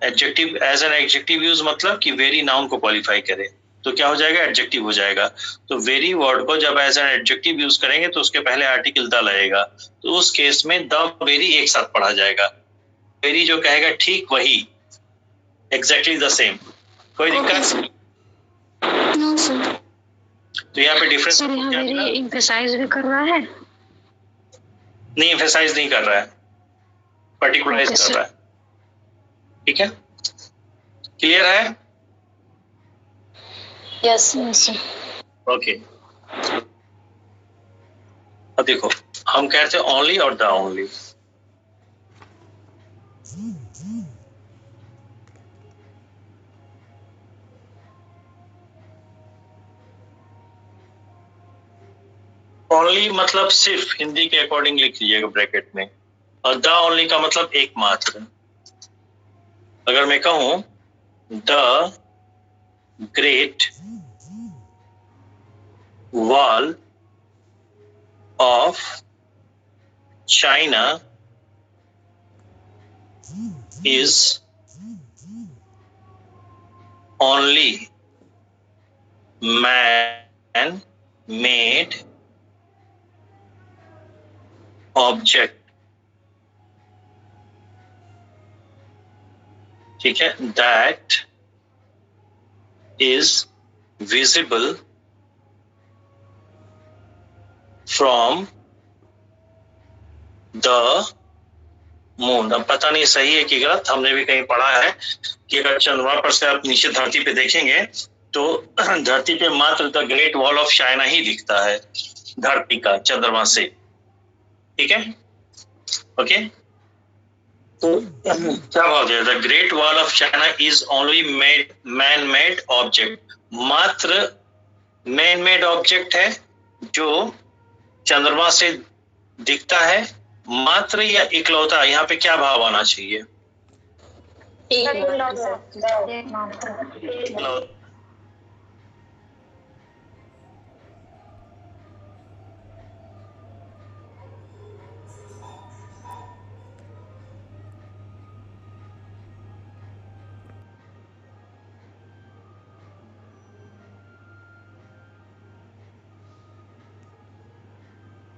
Speaker 1: adjective as an adjective use मतलब कि वेरी नाउन को क्वालिफाई करे, तो क्या हो जाएगा? एडजेक्टिव हो जाएगा। तो वेरी वर्ड को जब एज एन एडजेक्टिव यूज करेंगे तो उसके पहले आर्टिकल द लगेगा, तो उस केस में द वेरी एक साथ पढ़ा जाएगा। वेरी जो कहेगा ठीक वही, एग्जैक्टली द सेम। कोई दिक्कत?
Speaker 3: No sir.
Speaker 1: तो यहाँ पे डिफरेंस
Speaker 3: सर यहाँ वेरी एम्फसाइज भी कर रहा है?
Speaker 1: नहीं, एम्फसाइज नहीं कर रहा है, पर्टिकुलराइज कर रहा है। ठीक है, क्लियर है?
Speaker 3: Yes sir.
Speaker 1: ओके, अब देखो, हम कहते हैं ओनली और द ओनली। ओनली मतलब सिर्फ, हिंदी के अकॉर्डिंग लिख लीजिएगा ब्रैकेट में, और द ओनली का मतलब एकमात्र। अगर मैं कहूं the great wall of China is only man-made object, ठीक है, that is visible from the moon. अब पता नहीं सही है कि गलत, हमने भी कहीं पढ़ा है कि अगर चंद्रमा पर से आप नीचे धरती पे देखेंगे तो धरती पे मात्र the great wall of China ही दिखता है धरती का, चंद्रमा से। ठीक है, ओके। तो क्या भाव दिया? The great wall of China is only made man made object, मात्र मैन मेड ऑब्जेक्ट है जो चंद्रमा से दिखता है, मात्र या इकलौता। यहाँ पे क्या भाव आना चाहिए?
Speaker 3: एक मात्र।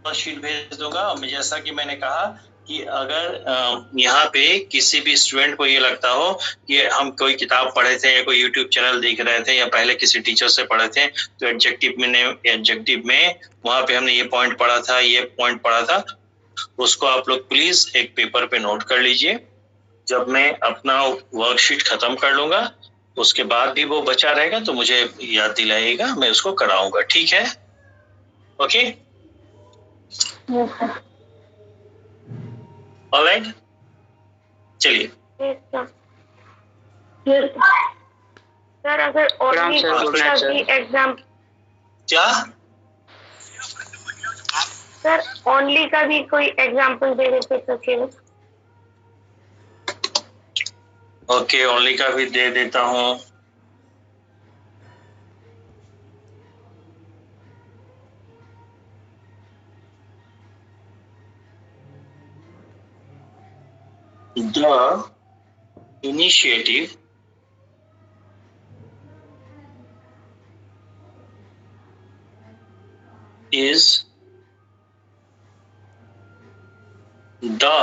Speaker 1: हेलो शीट भेज दूंगा। जैसा कि मैंने कहा कि अगर यहाँ पे किसी भी स्टूडेंट को ये लगता हो कि हम कोई किताब पढ़े थे या कोई यूट्यूब चैनल देख रहे थे या पहले किसी टीचर से पढ़े थे, तो एडजेक्टिव में वहां पे हमने ये पॉइंट पढ़ा था, ये पॉइंट पढ़ा था, उसको आप लोग प्लीज एक पेपर पे नोट कर लीजिए। जब मैं अपना वर्कशीट खत्म कर लूंगा उसके बाद भी वो बचा रहेगा तो मुझे याद दिलाइएगा, मैं उसको कराऊंगा। ठीक है? ओके, ऑलराइट, चलिए।
Speaker 2: सर अगर ओनली का भी एग्जाम,
Speaker 1: क्या
Speaker 2: सर ओनली का भी कोई एग्जाम्पल दे देते तो केवल।
Speaker 1: ओके, ओनली का भी दे देता हूँ। The initiative is the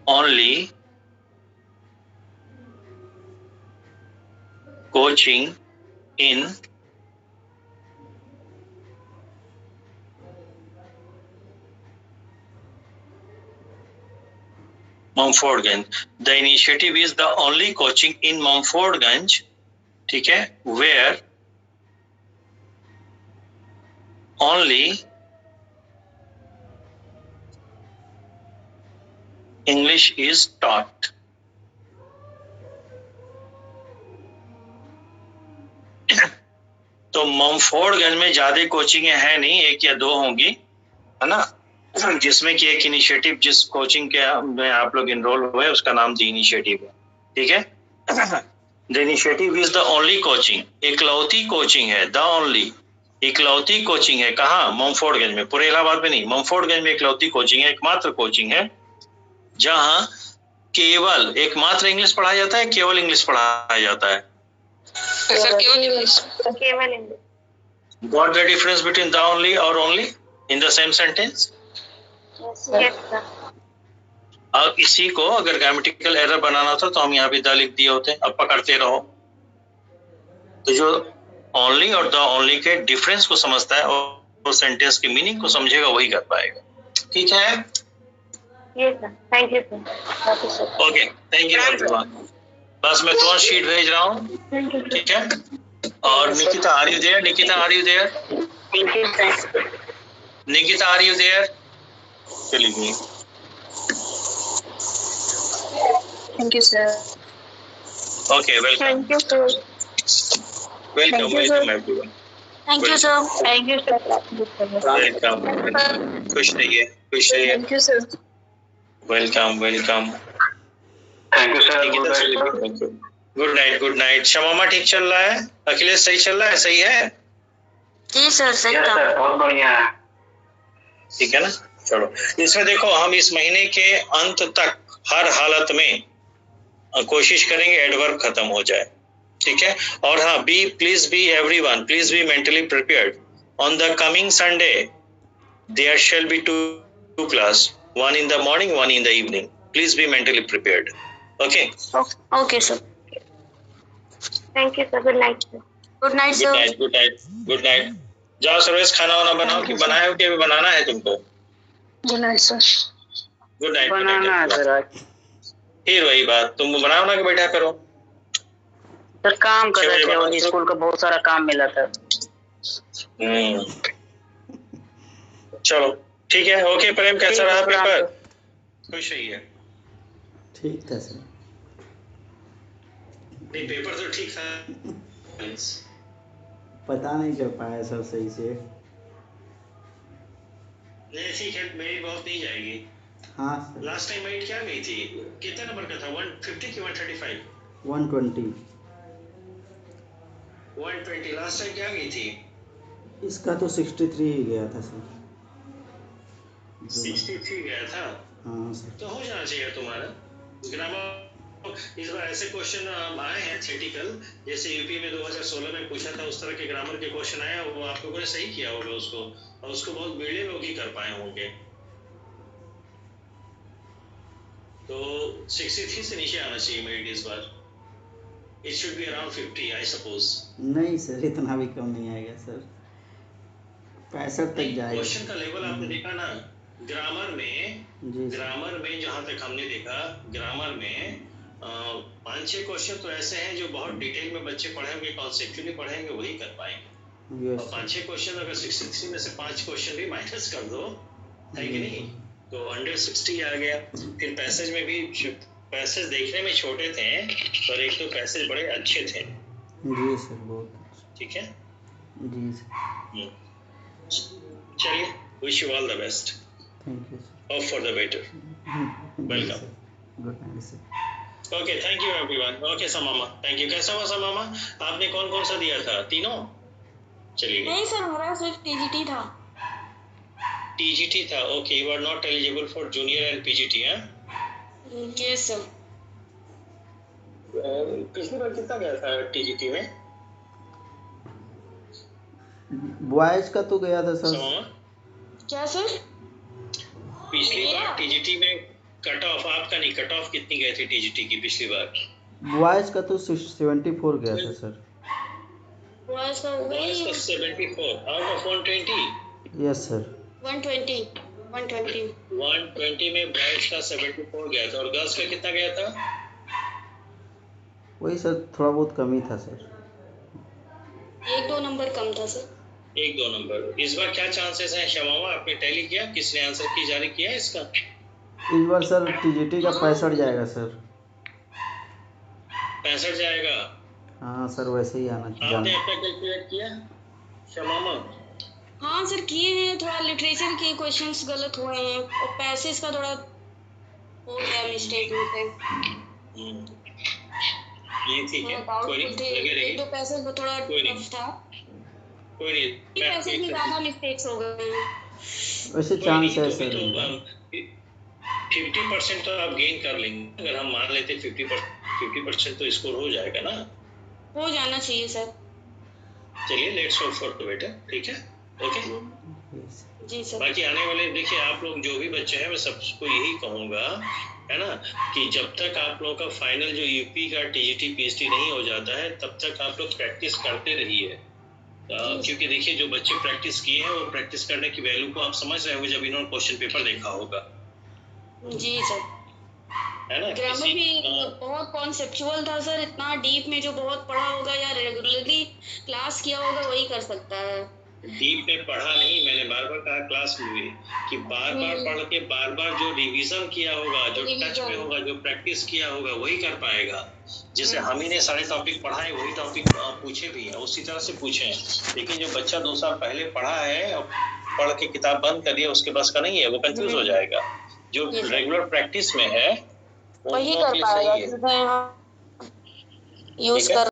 Speaker 1: only coaching in Mumfordganj. The initiative is the only coaching in Mumfordganj, ठीक है, where only English is taught. तो ममफोर्डगंज में ज्यादा कोचिंग है नहीं, एक या दो होंगी, है ना, जिसमें कि एक इनिशिएटिव जिस कोचिंग के में आप लोग इनरोल हुए उसका नाम द इनिशिएटिव है। ठीक है? The initiative is the only coaching, इकलौती कोचिंग है, द ओनली इकलौती कोचिंग है। कहाँ? ममफोर्डगंज में, पूरे इलाहाबाद में नहीं, ममफोर्डगंज में इकलौती कोचिंग है, एकमात्र कोचिंग है जहां केवल एकमात्र इंग्लिश पढ़ाया जाता है, केवल इंग्लिश पढ़ाया जाता है।
Speaker 7: सर केवल English.
Speaker 1: Got the difference between the only or only in the same sentence?
Speaker 2: Yes, sir.
Speaker 1: अब इसी को अगर ग्रामेटिकल एरर बनाना था तो हम यहाँ पे द लिख दिए होते। अब पकड़ते रहो। तो जो ओनली और द ओनली के डिफरेंस को समझता है और सेंटेंस की मीनिंग को समझेगा वही कर पाएगा। ठीक है?
Speaker 2: Yes, sir. Thank you, sir.
Speaker 1: Okay, thank you everyone. बस मैं तुरंत शीट भेज रहा हूँ। ठीक है? और Nikita, are you there? Nikita, are you there? Nikita, are you there? चली गई।
Speaker 7: Thank you sir.
Speaker 1: Okay, welcome.
Speaker 2: Thank you, sir.
Speaker 1: Welcome, welcome everyone.
Speaker 2: Thank you, sir. Thank you, sir.
Speaker 1: Welcome, खुश रहिए, खुश रहिए।
Speaker 7: Thank you sir.
Speaker 1: Welcome, welcome.
Speaker 5: Thank you sir.
Speaker 1: Good night, good night. Shamama ठीक चल रहा है? अखिलेश सही चल रहा है? सही है?
Speaker 2: जी सर, सही
Speaker 5: यस
Speaker 2: था।
Speaker 5: सर, बहुत बढ़िया है।
Speaker 1: ठीक है ना? चलो, इसमें देखो हम इस महीने के अंत तक हर हालत में कोशिश करेंगे एडवर्ब खत्म हो जाए। ठीक है? और हाँ, please be everyone, please be mentally prepared. On the coming Sunday there shall be two class, one in the morning, one in the evening. Please be mentally prepared. Okay?
Speaker 2: Okay, sir. Thank you, sir. Good night, sir. Good night,
Speaker 1: Good
Speaker 2: sir.
Speaker 1: night, good night, good night. जाओ सर्वेश, खाना वाना बनाओ कि बनाए हो कि अभी बनाना है तुमको?
Speaker 3: Good night sir.
Speaker 1: Good night.
Speaker 4: बनाना है सर आज।
Speaker 1: फिर वही बात, तुम बनाओ ना कि बैठा करो।
Speaker 4: सर काम कर रहे थे और स्कूल का बहुत सारा काम मिला था।
Speaker 1: चलो ठीक है। ओके प्रेम, कैसा रहा पेपर? खुश रहिए।
Speaker 8: ठीक था सर।
Speaker 1: नहीं, पेपर तो ठीक था।
Speaker 8: पता नहीं चल पाया सर सही से।
Speaker 1: नहीं ठीक है, मेरी बहुत नहीं जाएगी।
Speaker 8: हाँ सर।
Speaker 1: लास्ट टाइम माइट क्या गई थी, कितने नंबर का था, 150 की 135?
Speaker 8: 120।
Speaker 1: 120 लास्ट टाइम क्या गई थी?
Speaker 8: इसका तो 63 ही गया था सर।
Speaker 1: 63 गया था।
Speaker 8: हाँ सर।
Speaker 1: तो हो जाना चाहिए तुम्हारा ग्रामर। इस बार ऐसे क्वेश्चन आए हैं थ्योरेटिकल, जैसे यूपी में 2016 में पूछा था उस तरह के ग्रामर के क्वेश्चन आए, वो आप लोगों ने सही किया होगा उसको, और उसको बहुत बेड़े लोग ही कर पाए होंगे। तो 63 से नीचे आना चाहिए मेरिट इस बार। It should be around 50 I suppose.
Speaker 8: नहीं सर, इतना भी कम नहीं आएगा सर, 65 तक जाएगा।
Speaker 1: क्वेश्चन का लेवल आपने देखा ना ग्रामर में?
Speaker 8: जी सर।
Speaker 1: ग्रामर में जहाँ तक हमने देखा, ग्रामर में 5-6 क्वेश्चन तो ऐसे हैं जो बहुत डिटेल में बच्चे पढ़ेंगे, कॉन्सेप्चुअली पढ़ेंगे, वही कर पाएंगे।
Speaker 8: यस
Speaker 1: और 5-6 क्वेश्चन अगर 63 में से 5 क्वेश्चन भी माइनस कर दो, है कि नहीं, तो अंडर 60 आ गया। फिर पैसेज में भी, पैसेज देखने में छोटे थे पर एक तो पैसेज बड़े अच्छे थे।
Speaker 8: जी सर, बहुत अच्छा।
Speaker 1: ठीक है
Speaker 8: जी सर।
Speaker 1: चलिए, wish you all the best,
Speaker 8: thank you sir.
Speaker 1: Hope for the better. Welcome.
Speaker 8: Good night sir.
Speaker 1: Okay, thank you everyone. Okay समामा, thank you. कैसा हुआ समामा, आपने कौन कौन सा दिया था, तीनों? चलिए।
Speaker 2: नहीं सर, हमारा सिर्फ टीजीटी था।
Speaker 1: टीजीटी था, okay. You are not eligible for junior and PGT, हैं?
Speaker 2: Yes sir.
Speaker 1: पिछली बार कितना गया था टीजीटी में?
Speaker 8: बॉयज का तो गया था सर।
Speaker 1: समामा,
Speaker 2: क्या सर?
Speaker 1: पिछली बार टीजीटी में कट ऑफ आपका नहीं, कट ऑफ कितनी गई थी टीजीटी की पिछली बार?
Speaker 8: बॉयज का तो 74 गया था सर।
Speaker 2: बॉयज का हो
Speaker 1: बॉयज का
Speaker 2: गई
Speaker 1: 74 आउट ऑफ 120।
Speaker 8: Yes sir.
Speaker 2: 120
Speaker 1: में बॉयज का 74 गया था, और गर्ल्स का कितना गया था?
Speaker 8: वही सर, थोड़ा बहुत कम ही था सर।
Speaker 2: 1-2 नंबर कम था सर।
Speaker 1: 1-2 नंबर। इस बार क्या चांसेस हैं शमामा, आपने टैली किया, किसने आंसर की जारी किया है इसका?
Speaker 8: इस बार सर टीजीटी का 65 जाएगा सर।
Speaker 1: 65 जाएगा?
Speaker 8: हाँ सर, वैसे ही आना
Speaker 1: आपने
Speaker 8: चाहिए।
Speaker 1: अपना कैलकुलेट किया शमामा?
Speaker 2: हाँ सर, किए हैं। थोड़ा लिटरेचर के क्वेश्चंस गलत हुए हैं और पैसेज का थोड़ा हो गया मिस्टेक मुझसे।
Speaker 1: ये ठीक है, कोई नहीं, लगे रहिए।
Speaker 2: 1-2 पैसेज में थोड़ा टफ था।
Speaker 1: कोई नहीं,
Speaker 2: पैसेज में ज़्यादा मिस्टेक्स हो गए हैं।
Speaker 8: वैसे चांस है सर।
Speaker 1: 50% तो आप गेन कर लेंगे, अगर हम मान लेते 50% तो स्कोर हो जाएगा ना?
Speaker 2: हो जाना चाहिए सर।
Speaker 1: चलिए, let's hope for the better. ठीक है, ओके।
Speaker 2: जी सर।
Speaker 1: बाकी आने वाले देखिए, आप लोग जो भी बच्चे हैं, मैं सबको यही कहूँगा, है ना, कि जब तक आप लोगों का फाइनल जो यूपी का टीजीटी पीएचडी नहीं हो जाता है, तब तक आप लोग प्रैक्टिस करते रहिए। क्योंकि देखिए, जो बच्चे प्रैक्टिस किए हैं, वो प्रैक्टिस करने की वैल्यू को आप समझ रहे होंगे जब इन्होंने क्वेश्चन पेपर देखा होगा।
Speaker 2: जी सर।
Speaker 1: है ना?
Speaker 2: ग्रामर भी बहुत कॉन्सेप्चुअल था सर, इतना डीप में जो बहुत पढ़ा होगा या रेगुलरली क्लास किया होगा वही कर सकता है।
Speaker 1: डीप में पढ़ा नहीं, मैंने बार बार कहा क्लास में भी कि बार बार पढ़ के बार बार जो रिवीजन किया होगा, जो टच में होगा, जो प्रैक्टिस किया होगा, वही कर पाएगा। जैसे हम ही ने सारे टॉपिक पढ़ाए, वही टॉपिक पूछे भी हैं, उसी तरह से पूछे। लेकिन जो बच्चा 2 साल पहले पढ़ा है, पढ़ के किताब बंद कर दिया, उसके पास का नहीं है, वो कंफ्यूज हो जाएगा। जो रेगुलर प्रैक्टिस में है
Speaker 2: वही कर पाएगा, यूज कर